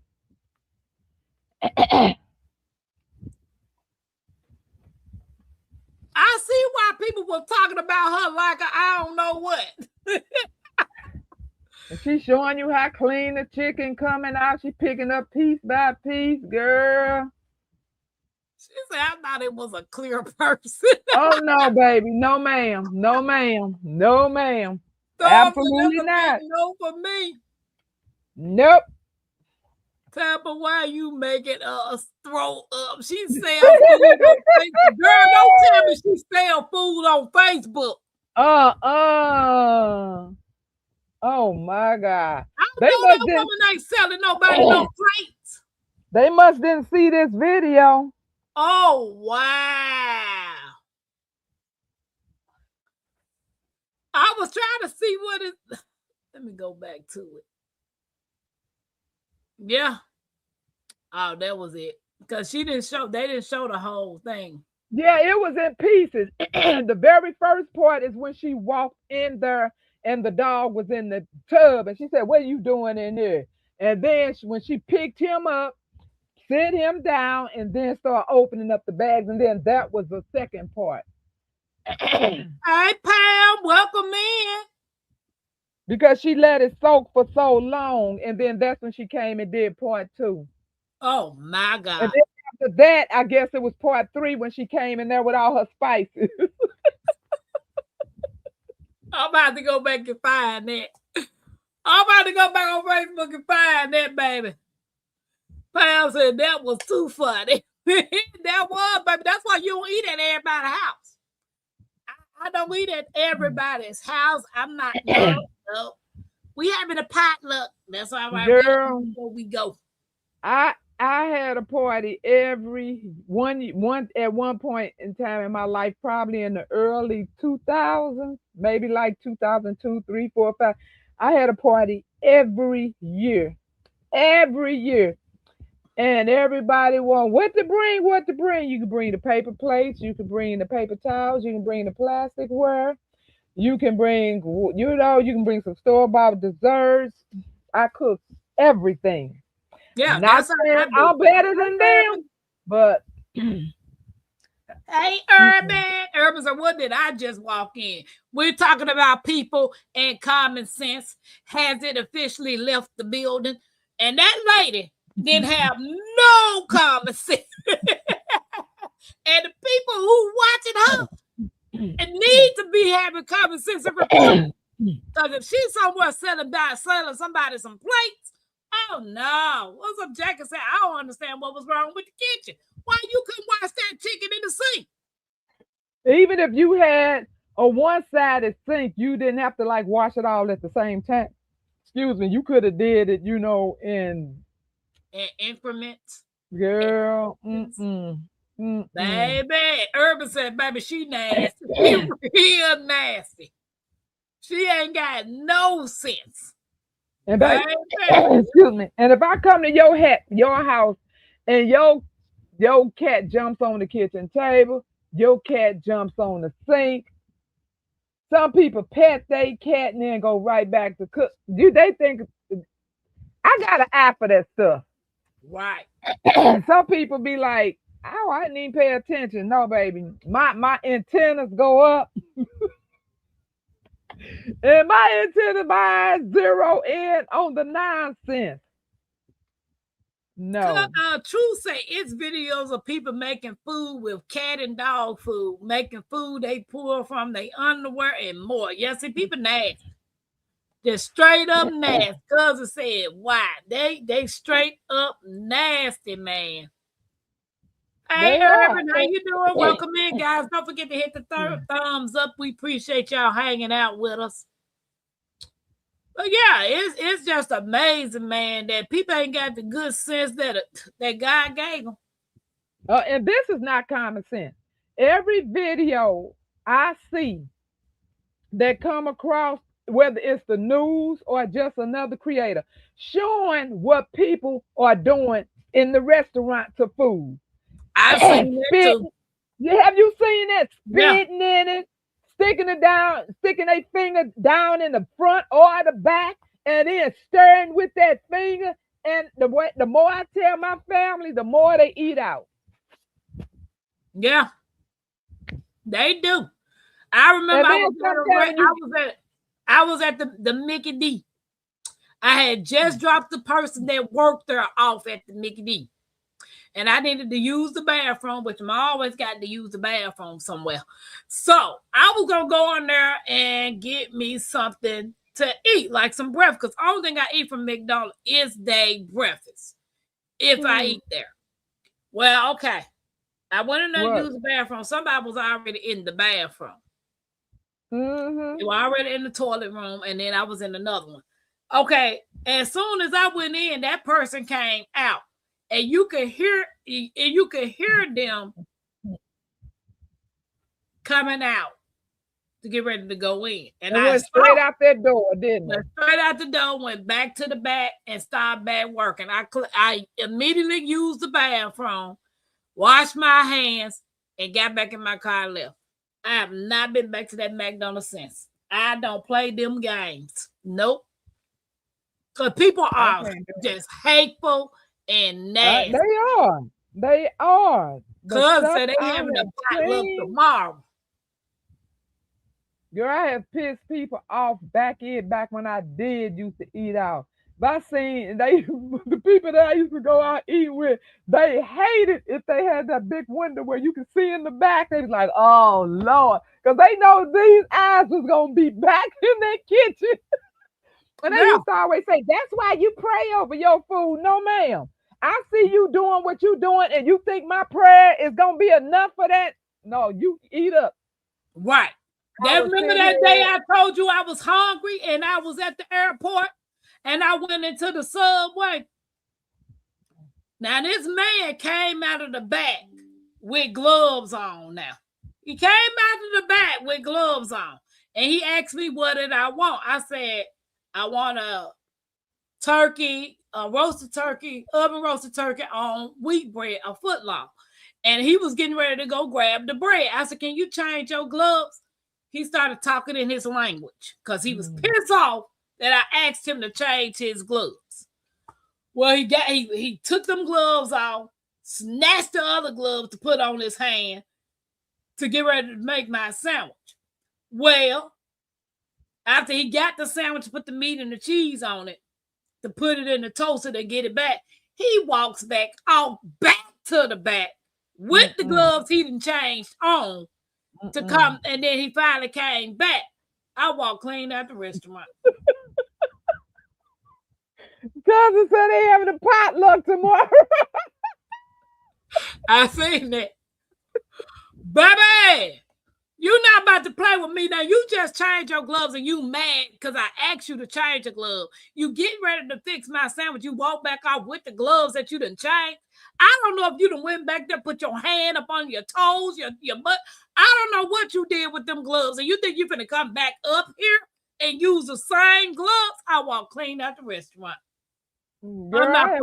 I see why people were talking about her like I don't know what. And she's showing you how clean the chicken coming out. She picking up piece by piece, girl. She said, I thought it was a clear person. Oh no, baby. No, ma'am. No, ma'am. No, ma'am. Absolutely not. No for me. Nope. Tampa, why you making us throw up? She sell food on Facebook. Girl, don't tell me she sell food on Facebook. Oh my God. I They know must that didn't, woman ain't selling nobody no plates. they must didn't see this video. Oh, wow. I was trying to see what it. Let me go back to it. Yeah. Oh, that was it. Because they didn't show the whole thing. Yeah, it was in pieces. The very first part is when she walked in there and the dog was in the tub and she said, "What are you doing in there?" And then when she picked him up, sit him down, and then start opening up the bags, and then that was the second part. Hey, Pam, welcome in. Because she let it soak for so long, and then that's when she came and did part 2. Oh my And God. then after that, I guess it was part 3 when she came in there with all her spices. I'm about to go back and find that. I'm about to go back on Facebook and find that, baby. Pam said that was too funny. That was, baby. That's why you don't eat at everybody's house. I don't eat at everybody's house. I'm not. No. We having a potluck. That's all right. Girl, Before we go. I had a party every one at one point in time in my life, probably in the early 2000s, maybe like 2002, 3, 4, 5. I had a party every year, and everybody want what to bring. You can bring the paper plates, you can bring the paper towels, you can bring the plasticware, you can bring you can bring some store-bought desserts. I cook everything. Yeah, Not that's how saying I do. I'm better than them, but Hey, Urban. Urban said, what did I just walk in? We're talking about people and common sense. Has it officially left the building? And that lady didn't have no common sense. And the people who watching her need to be having common sense and report. Because if she's somewhere selling somebody some plates, oh no. What's up, Jack? Said, I don't understand what was wrong with the kitchen. Why you couldn't wash that chicken in the sink? Even if you had a one-sided sink, you didn't have to like wash it all at the same time. Excuse me, you could have did it, in increments. Girl, Baby, Urban said, baby, she nasty. She real nasty. She ain't got no sense. And excuse me. And if I come to your house, and your cat jumps on the kitchen table, your cat jumps on the sink. Some people pet their cat and then go right back to cook. They think I got an eye for that stuff? Right. Some people be like, oh, I didn't even pay attention. No, baby. My antennas go up. And my antenna zero in on the nonsense. No. True say it's videos of people making food with cat and dog food, making food they pull from their underwear and more. Yeah, see, people nasty. They're straight up nasty. Cousin said, why? They straight up nasty, man. Hey, Urban, how you doing? Welcome in, guys. Don't forget to hit the thumbs up. We appreciate y'all hanging out with us. But yeah, it's just amazing, man, that people ain't got the good sense that God gave them. And this is not common sense. Every video I see that come across, whether it's the news or just another creator, showing what people are doing in the restaurants of food. I've seen that too. Have you seen that? Spitting in it, sticking their finger down in the front or the back, and then stirring with that finger. And the more I tell my family, the more they eat out. Yeah, they do. I remember I was at the Mickey D. I had just dropped the person that worked there off at the Mickey D. And I needed to use the bathroom, which I always got to use the bathroom somewhere. So I was going to go in there and get me something to eat, like some breakfast. Because the only thing I eat from McDonald's is their breakfast, if I eat there. Well, okay. I went in there to use the bathroom. Somebody was already in the bathroom. Mm-hmm. They were already in the toilet room, and then I was in another one. Okay. As soon as I went in, that person came out. And you could hear them coming out to get ready to go in. And I went straight out that door, didn't it? Straight out the door, went back to the back and started back working. I immediately used the bathroom, washed my hands, and got back in my car and left. I have not been back to that McDonald's since. I don't play them games. Nope. Because people are just hateful and nasty. They are. Cuz said they having a potluck tomorrow. Girl, I have pissed people off back when I did used to eat out. But I seen the people that I used to go out eat with, they hated if they had that big window where you could see in the back. They was like, oh Lord, because they know these eyes was gonna be back in their kitchen. And they used to always say, that's why you pray over your food. No, ma'am. I see you doing what you're doing, and you think my prayer is gonna be enough for that? No, you eat up. Right. Remember that day I told you I was hungry and I was at the airport and I went into the subway? Now this man came out of the back with gloves on now. He came out of the back with gloves on and he asked me what did I want. I said, I want a turkey, a roasted turkey, oven roasted turkey on wheat bread, a foot long. And he was getting ready to go grab the bread. I said, can you change your gloves? He started talking in his language because he was pissed off that I asked him to change his gloves. Well, he took them gloves off, snatched the other gloves to put on his hand, to get ready to make my sandwich. Well, after he got the sandwich, put the meat and the cheese on it, to put it in the toaster to get it back, he walks back to the back with the gloves he done changed on to come, and then he finally came back. I walked clean out the restaurant. Cousin said they having a potluck tomorrow. I seen that. Baby, you not about to play with me now. You just changed your gloves and you mad because I asked you to change your glove. You get ready to fix my sandwich. You walk back off with the gloves that you done changed. I don't know if you done went back there, put your hand up on your toes, your butt. I don't know what you did with them gloves. And you think you're finna come back up here and use the same gloves? I walk clean out the restaurant. Girl, I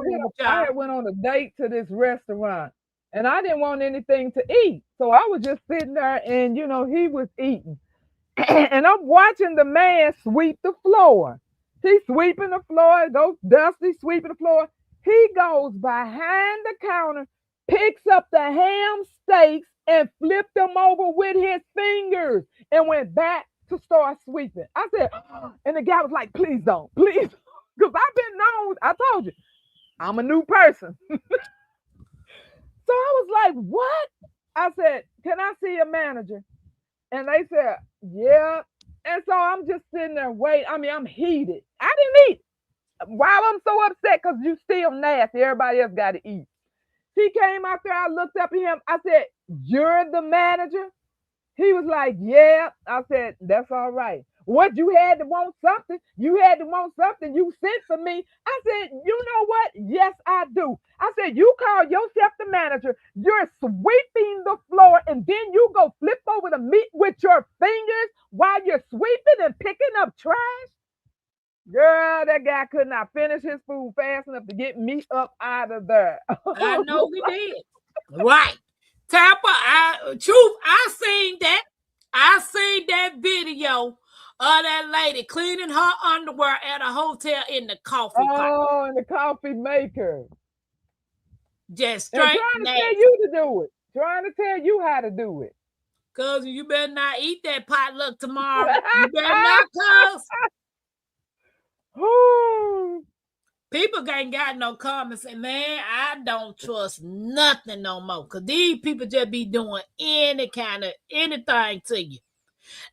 had went on a date to this restaurant and I didn't want anything to eat. So I was just sitting there and, you know, he was eating. And I'm watching the man sweep the floor. He's sweeping the floor, goes dusty, sweeping the floor. He goes behind the counter, picks up the ham steaks and flipped them over with his fingers and went back to start sweeping. I said, and the guy was like, please don't, please. Because I've been known, I told you, I'm a new person. So I was like, what? I said, can I see a manager? And they said, yeah. And so I'm just sitting there waiting. I mean, I'm heated. I didn't eat. Why I'm so upset? Because you still nasty. Everybody else got to eat. He came out there. I looked up at him. I said, you're the manager? He was like, yeah. I said, that's all right. What, you had to want something? You had to want something you sent for me. I said, you know what? Yes, I do. I said, you call yourself the manager. You're sweeping the floor and then you go flip over the meat with your fingers while you're sweeping and picking up trash? Girl, that guy could not finish his food fast enough to get me up out of there. I know he did. Right. Tampa, I seen that. I seen that video of that lady cleaning her underwear at a hotel in the coffee pot. Oh, in the coffee maker. Just straight and trying to tell you to do it. Trying to tell you how to do it. Cuz you better not eat that potluck tomorrow. You better not, cuz. People ain't got no comments and man, I don't trust nothing no more. Cause these people just be doing anything to you.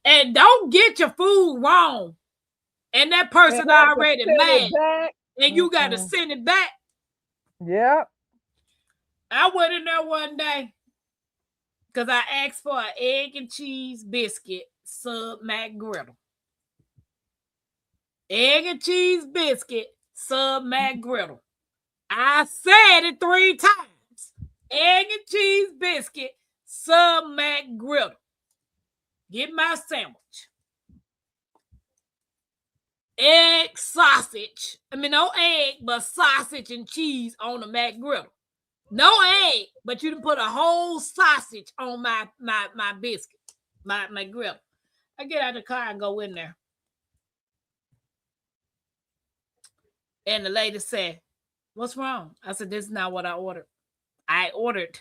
And don't get your food wrong. And that person already mad. And you gotta send it back. Yep. I went in there one day because I asked for an egg and cheese biscuit sub McGriddle. Egg and cheese biscuit sub McGriddle. I said it 3 times. Egg and cheese biscuit sub McGriddle. Get my sandwich. Egg, sausage. I mean, no egg, but sausage and cheese on the McGriddle. No egg, but you can put a whole sausage on my biscuit, my grill. I get out of the car and go in there. And the lady said, what's wrong? I said, this is not what I ordered. I ordered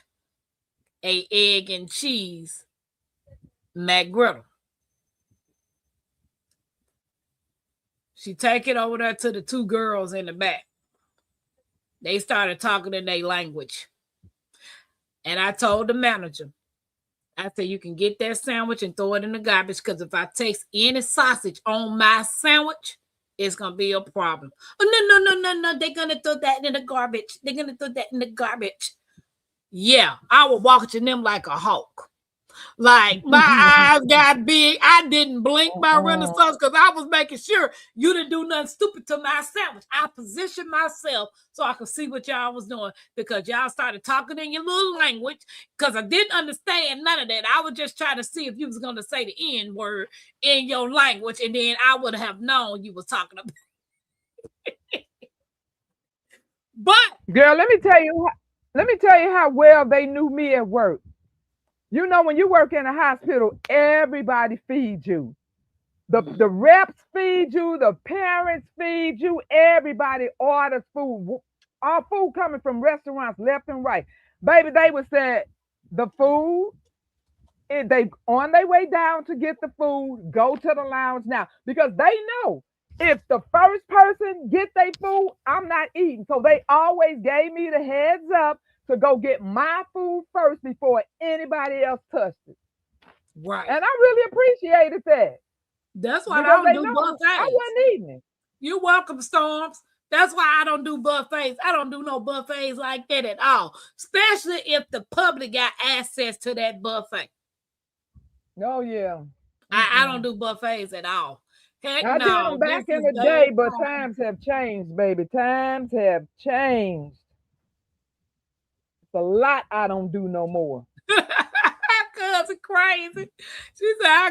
a egg and cheese McGriddle. She take it over there to the 2 girls in the back. They started talking in their language. And I told the manager, I said, you can get that sandwich and throw it in the garbage because if I taste any sausage on my sandwich, it's going to be a problem. Oh, no. They're going to throw that in the garbage. They're going to throw that in the garbage. Yeah, I was watching them like a hawk. Like my eyes got big. I didn't blink my renaissance because I was making sure you didn't do nothing stupid to my sandwich. I positioned myself so I could see what y'all was doing because y'all started talking in your little language because I didn't understand none of that. I was just trying to see if you was going to say the N word in your language and then I would have known you was talking about it. But girl, let me tell you how well they knew me at work. You know, when you work in a hospital, everybody feeds you. The reps feed you, the parents feed you, everybody orders food. All food coming from restaurants left and right. Baby, they would say the food, they on their way down to get the food, go to the lounge now because they know if the first person get their food, I'm not eating. So they always gave me the heads up to go get my food first before anybody else touched it. Right. And I really appreciated that. That's why I Because don't they do know buffets. I wasn't eating it. You're welcome, Storms. That's why I don't do buffets. I don't do no buffets like that at all, especially if the public got access to that buffet. Oh, yeah. I don't do buffets at all. Heck I did no. them back This in is the day, bad but form. times have changed, baby. Times have changed. It's a lot I don't do no more. Cause it's crazy. She said I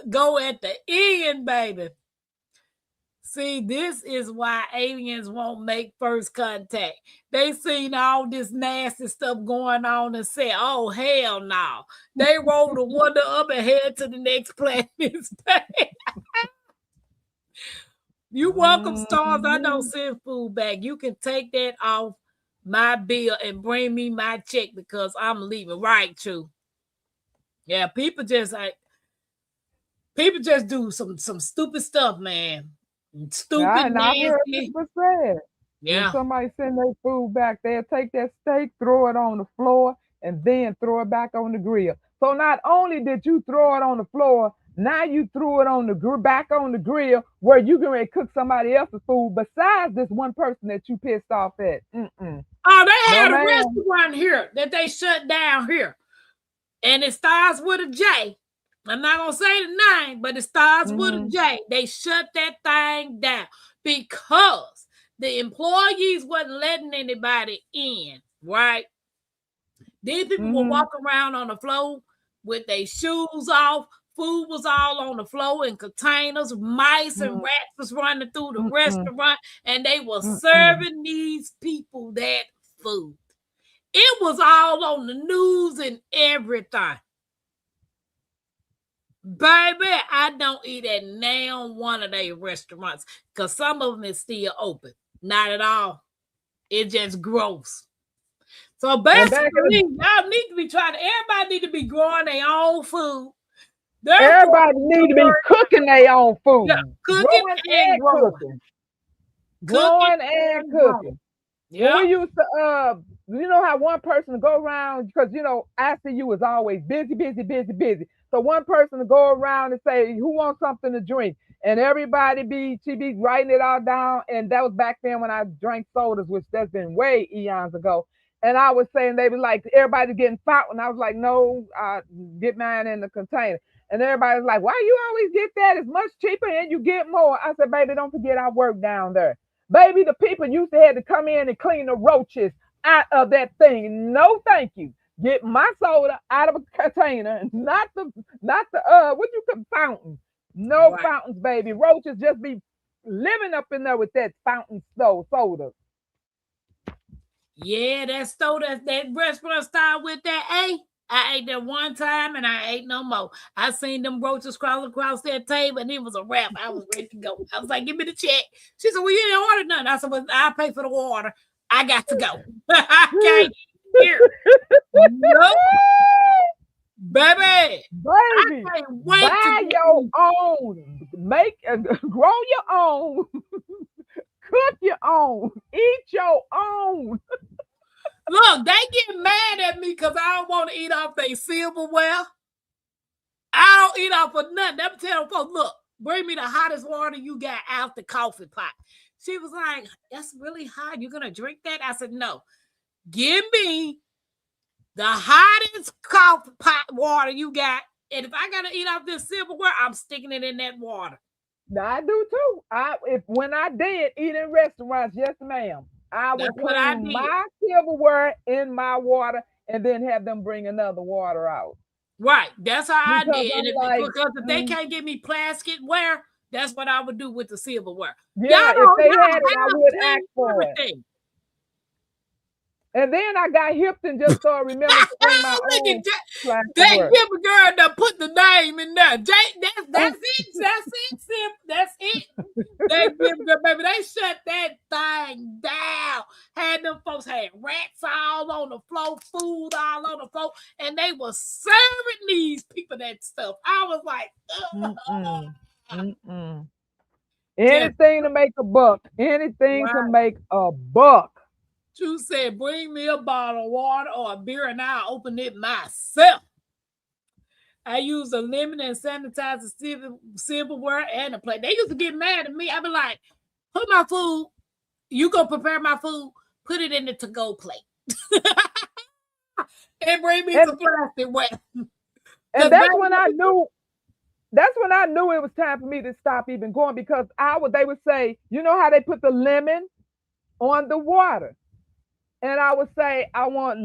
go at the end, baby. See, this is why aliens won't make first contact. They seen all this nasty stuff going on and said, oh, hell no. They roll the window up and head to the next planet. You welcome, Stars. I don't send food back. You can take that off my bill and bring me my check because I'm leaving. Right, true. Yeah, people just do some stupid stuff, man. Stupid, And I heard nasty. people say it. Yeah. When somebody send their food back, they'll take that steak, throw it on the floor, and then throw it back on the grill. So not only did you throw it on the floor, now you threw it on the back on the grill where you can cook somebody else's food besides this one person that you pissed off at. Mm-mm. Oh, they had No, a ma'am. restaurant here that they shut down here. And it starts with a J. I'm not going to say the name, but it starts with a J. They shut that thing down because the employees wasn't letting anybody in, right? These people were walking around on the floor with their shoes off. Food was all on the floor in containers. Mice and rats was running through the restaurant, and they were serving these people that food. It was all on the news and everything. Baby, I don't eat at now one of their restaurants because some of them is still open. Not at all. It's just gross. So basically, y'all need to be everybody need to be growing their own food. Everybody need to be cooking their own food. Yeah, cooking and growing. Growing and cooking. Yeah. We used to, you know how one person to go around, because, you know, ICU is always busy. So one person to go around and say, who wants something to drink? And everybody she be writing it all down. And that was back then when I drank sodas, which that's been way eons ago. And I was saying, they were like, everybody getting fountain. I was like, no, get mine in the container. And everybody was like, why you always get that? It's much cheaper and you get more. I said, baby, don't forget I work down there. Baby, the people used to have to come in and clean the roaches out of that thing. No, thank you. Get my soda out of a container, not the what you call fountain. No fountains, baby. Roaches just be living up in there with that fountain soda. Yeah, that restaurant style with that A. I ate that one time and I ate no more. I seen them roaches crawl across that table and it was a wrap. I was ready to go. I was like, give me the check. She said, well, you didn't order nothing. I said, well, I'll pay for the water. I got to go. I can't hear. Nope. Baby. I can't wait buy your own. Grow your own. Cook your own. Eat your own. Look, they get mad at me because I don't want to eat off their silverware. I don't eat off of nothing. I'm telling folks, look, bring me the hottest water you got out the coffee pot. She was like, that's really hot. You're going to drink that? I said, no. Give me the hottest coffee pot water you got. And if I got to eat off this silverware, I'm sticking it in that water. I do too. When I did eat in restaurants, yes, ma'am. I would clean my silverware in my water and then have them bring another water out. Right. That's how I did. And because if they can't give me plasticware, that's what I would do with the silverware. Yeah, if they had it, I would ask for it. And then I got hipped and just started remembering to bring my own plasticware. That give a girl that put the name in there. That's it. That's it. Baby, they shut that thing down. Had them folks had rats all all on the floor, food all on the floor, and they were serving these people that stuff. I was like, Anything to make a buck. Anything to right. make a buck. You said, bring me a bottle of water or a beer, and I'll open it myself. I use a lemon and sanitize the silverware and the plate. They used to get mad at me. I'd be like, put my food, you go prepare my food, put it in the to-go plate. And bring me some plasticware. And that's when I knew it was time for me to stop even going, because they would say, you know how they put the lemon on the water? And I would say, I want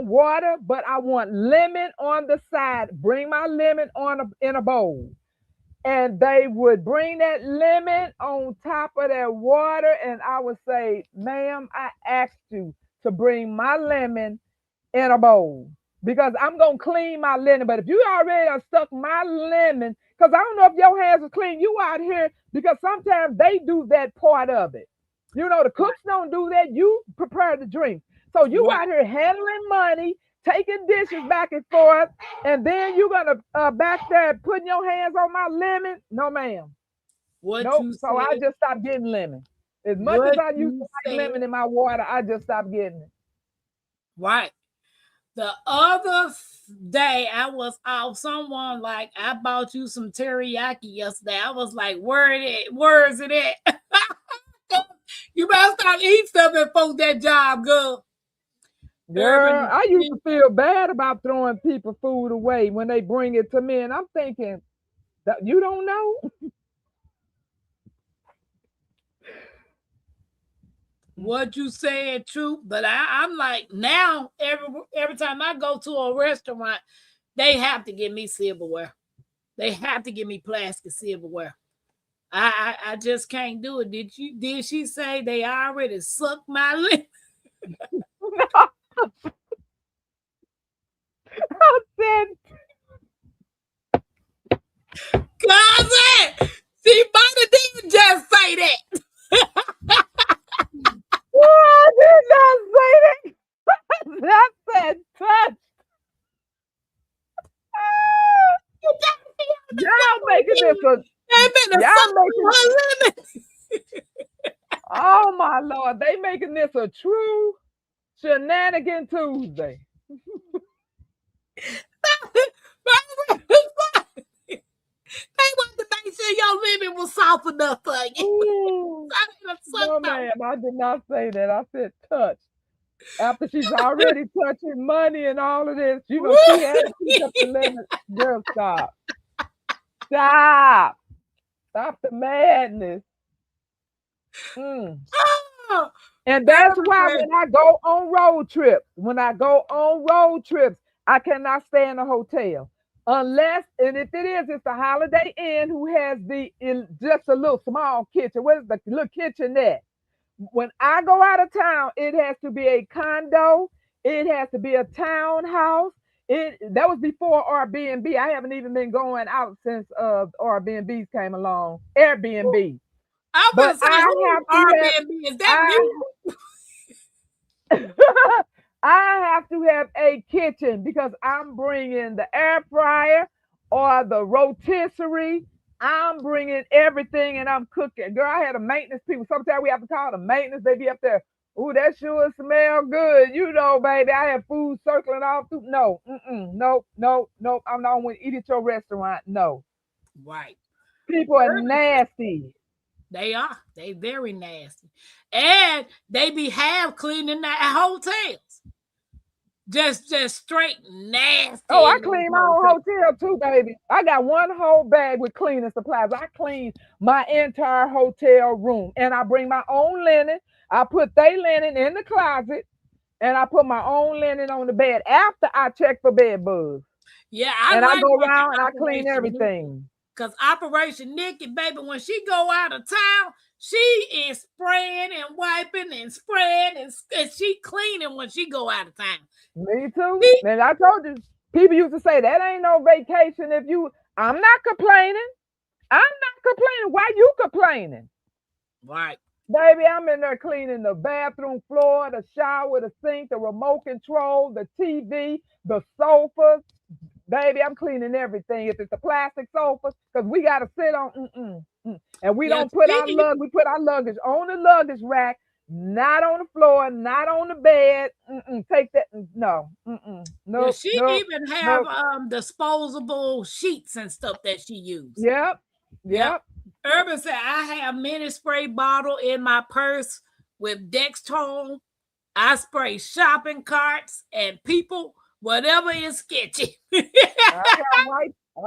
water, but I want lemon on the side. Bring my lemon in a bowl. And they would bring that lemon on top of that water. And I would say, ma'am, I asked you to bring my lemon in a bowl, because I'm going to clean my lemon. But if you already have stuck my lemon, because I don't know if your hands are clean, you out here, because sometimes they do that part of it. You know, the cooks don't do that. You prepare the drink. So you out here handling money, taking dishes back and forth, and then you're going to back there putting your hands on my lemon? No, ma'am. Nope. So I just stopped getting lemon. As much as I used to like lemon in my water, I just stopped getting it. Right. The other day, I was out. Someone like, I bought you some teriyaki yesterday. I was like, where is it at? You better stop eating stuff and folk that job, girl. Girl, I used to feel bad about throwing people food away when they bring it to me, and I'm thinking, that you don't know? What you saying true, but I'm like, now every time I go to a restaurant, they have to give me silverware. They have to give me plastic silverware. I just can't do it. Did she say they already sucked my lip? I said, cousin, she might have didn't just say that. I did not say that. I said touch. Y'all making this oh my Lord, they making this a true Shenanigan Tuesday. They want to make sure your lemon was soft enough for you. No, ma'am, I did not say that. I said touch. After she's already touching money and all of this, you know, she had to pick up the lemon. Girl, stop. Stop. Stop the madness. And that's why when I go on road trips, I cannot stay in a hotel. Unless, and if it is, it's the Holiday Inn who has just a little small kitchen. What is the little kitchenette? When I go out of town, it has to be a condo. It has to be a townhouse. That was before Airbnb. I haven't even been going out since Airbnbs came along. Airbnb. I was saying, Airbnb, is that you? I have to have a kitchen, because I'm bringing the air fryer or the rotisserie. I'm bringing everything, and I'm cooking. Girl, I had a maintenance people. Sometimes we have to call the maintenance. They be up there. Ooh, that sure smell good. You know, baby, I have food circling all through. No, nope. I'm not going to eat at your restaurant. No. Right. People are nasty. They are. They very nasty. And they be half cleaning at hotels. Just straight nasty. Oh, I clean my own hotel too, baby. I got one whole bag with cleaning supplies. I clean my entire hotel room, and I bring my own linen. I put their linen in the closet, and I put my own linen on the bed after I check for bed bugs. Yeah, I go around and I clean everything. Because Operation Nikki, baby, when she go out of town, she is spraying and wiping and spraying, and she cleaning when she go out of town. Me too. And I told you, people used to say that ain't no vacation. I'm not complaining. Why you complaining? Right. Baby, I'm in there cleaning the bathroom floor, the shower, the sink, the remote control, the TV, the sofas. Baby, I'm cleaning everything. If it's a plastic sofa, because we got to sit on, and we Yeah, don't put our she, we put our luggage on the luggage rack, not on the floor, not on the bed. Take that. No. yeah, Nope. she Nope. even have Nope. disposable sheets and stuff that she uses. Yep. Yep. Yep. Urban said I have mini spray bottle in my purse with Dextrone. I spray shopping carts and people, whatever is sketchy. I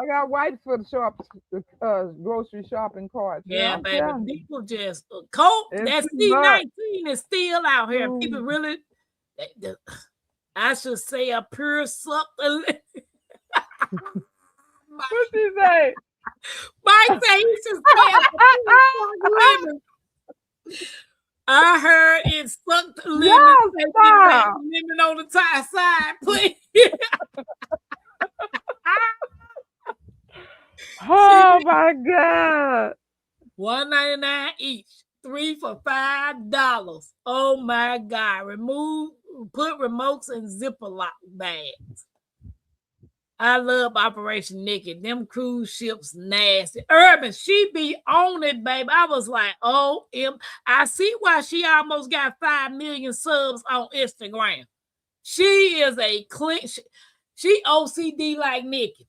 got wipes for the grocery shopping cart. Yeah, I'm baby. telling you, People just cope. it's That too much. C19 is still out here. People Ooh. really, I should say a pure suck. What she say? Mike said he should say a pure suck lemon. I heard it sucked lemon. Yes, stop. Lemon on the side, please. Oh my God. $1.99 each, 3 for $5. Oh my God. Put remotes in Ziploc bags. I love Operation Nikki. Them cruise ships nasty. Urban, she be on it, baby. I was like, I see why she almost got 5 million subs on Instagram. She is a clean, she OCD like Nikki.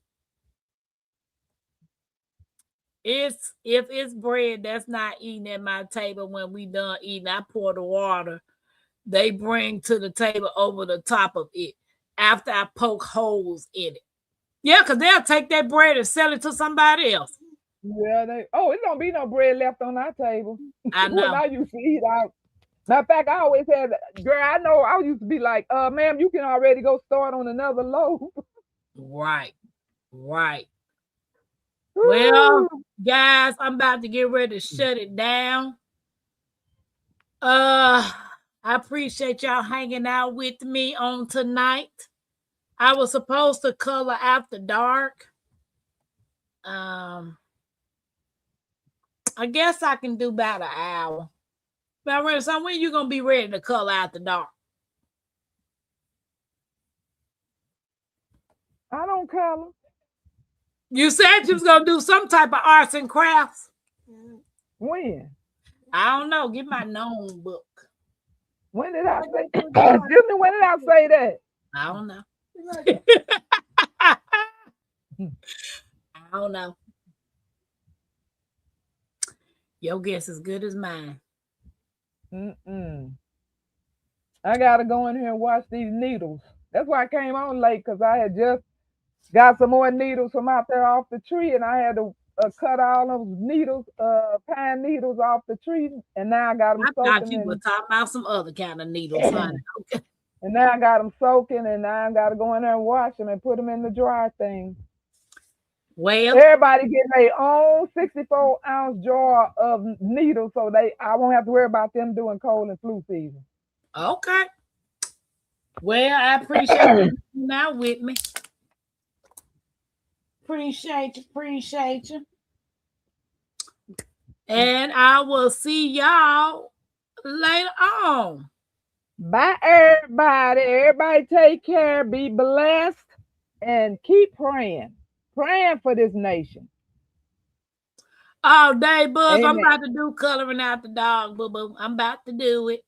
If it's bread that's not eating at my table when we done eating, I pour the water they bring to the table over the top of it after I poke holes in it. Yeah, because they'll take that bread and sell it to somebody else. Yeah, it don't be no bread left on our table. I know. When I used to eat out. Matter of fact, I always had, girl, I know I used to be like, ma'am, you can already go start on another loaf. Right. Well, guys, I'm about to get ready to shut it down. I appreciate y'all hanging out with me on tonight. I was supposed to color after dark. I guess I can do about an hour. But so when you gonna be ready to color after dark? I don't color. You said you was gonna do some type of arts and crafts. When? I don't know. Get my known book. When did I say? Excuse me. When did I say that? I don't know. I don't know. Your guess is good as mine. I gotta go in here and wash these needles. That's why I came on late, because I had just got some more needles from out there off the tree, and I had to cut all those needles, pine needles off the tree, and now I got them soaking. I thought you were talking about some other kind of needles, honey. Okay. And now I got them soaking, and now I got to go in there and wash them and put them in the dry thing. Well, everybody getting their own 64-ounce jar of needles, so I won't have to worry about them doing cold and flu season. Okay. Well, I appreciate you now with me. Appreciate you. And I will see y'all later on. Bye, everybody. Everybody take care. Be blessed. And keep praying. Praying for this nation. All day, Bug. Amen. I'm about to do coloring out the dog, boo-boo. I'm about to do it.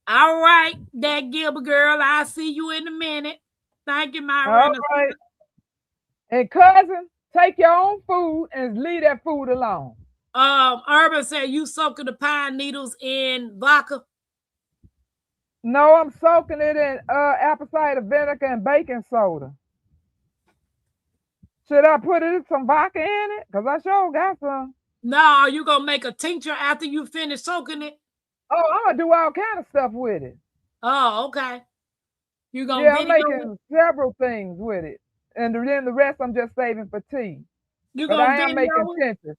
All right, that Gilbert girl. I'll see you in a minute. Thank you, my All right. And cousin, take your own food and leave that food alone. Urban said you soaking the pine needles in vodka. No, I'm soaking it in apple cider vinegar and baking soda. Should I put some vodka in it? Because I sure got some. No, you gonna make a tincture after you finish soaking it? Oh, I'm gonna do all kind of stuff with it. Oh, okay. You gonna I'm making several things with it. And then the rest I'm just saving for tea. But I am making tinctures.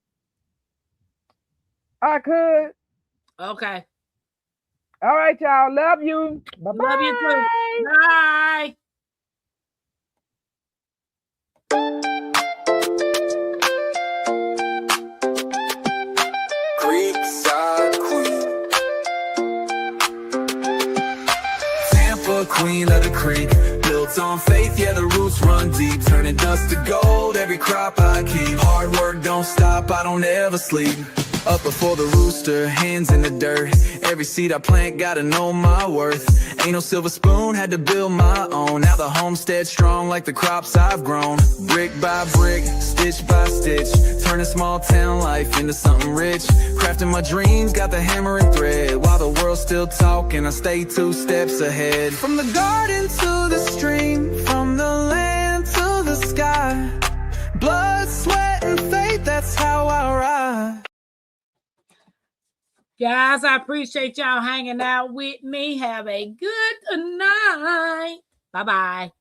I could. Okay. All right, y'all. Love you. Bye-bye. Love you too. Bye. Creekside Queen. queen of the creek. Built on faith, yeah, the roots run deep. Turning dust to gold, every crop I keep. Hard work don't stop, I don't ever sleep. Up before the rooster, hands in the dirt. Every seed I plant, gotta know my worth. Ain't no silver spoon, had to build my own. Now the homestead strong like the crops I've grown. Brick by brick, stitch by stitch, turning small town life into something rich. Crafting my dreams, got the hammer and thread. While the world's still talking, I stay 2 steps ahead. From the garden to the stream, from the land to the sky. Blood, sweat, and faith, that's how I ride. Guys, I appreciate y'all hanging out with me. Have a good night. Bye-bye.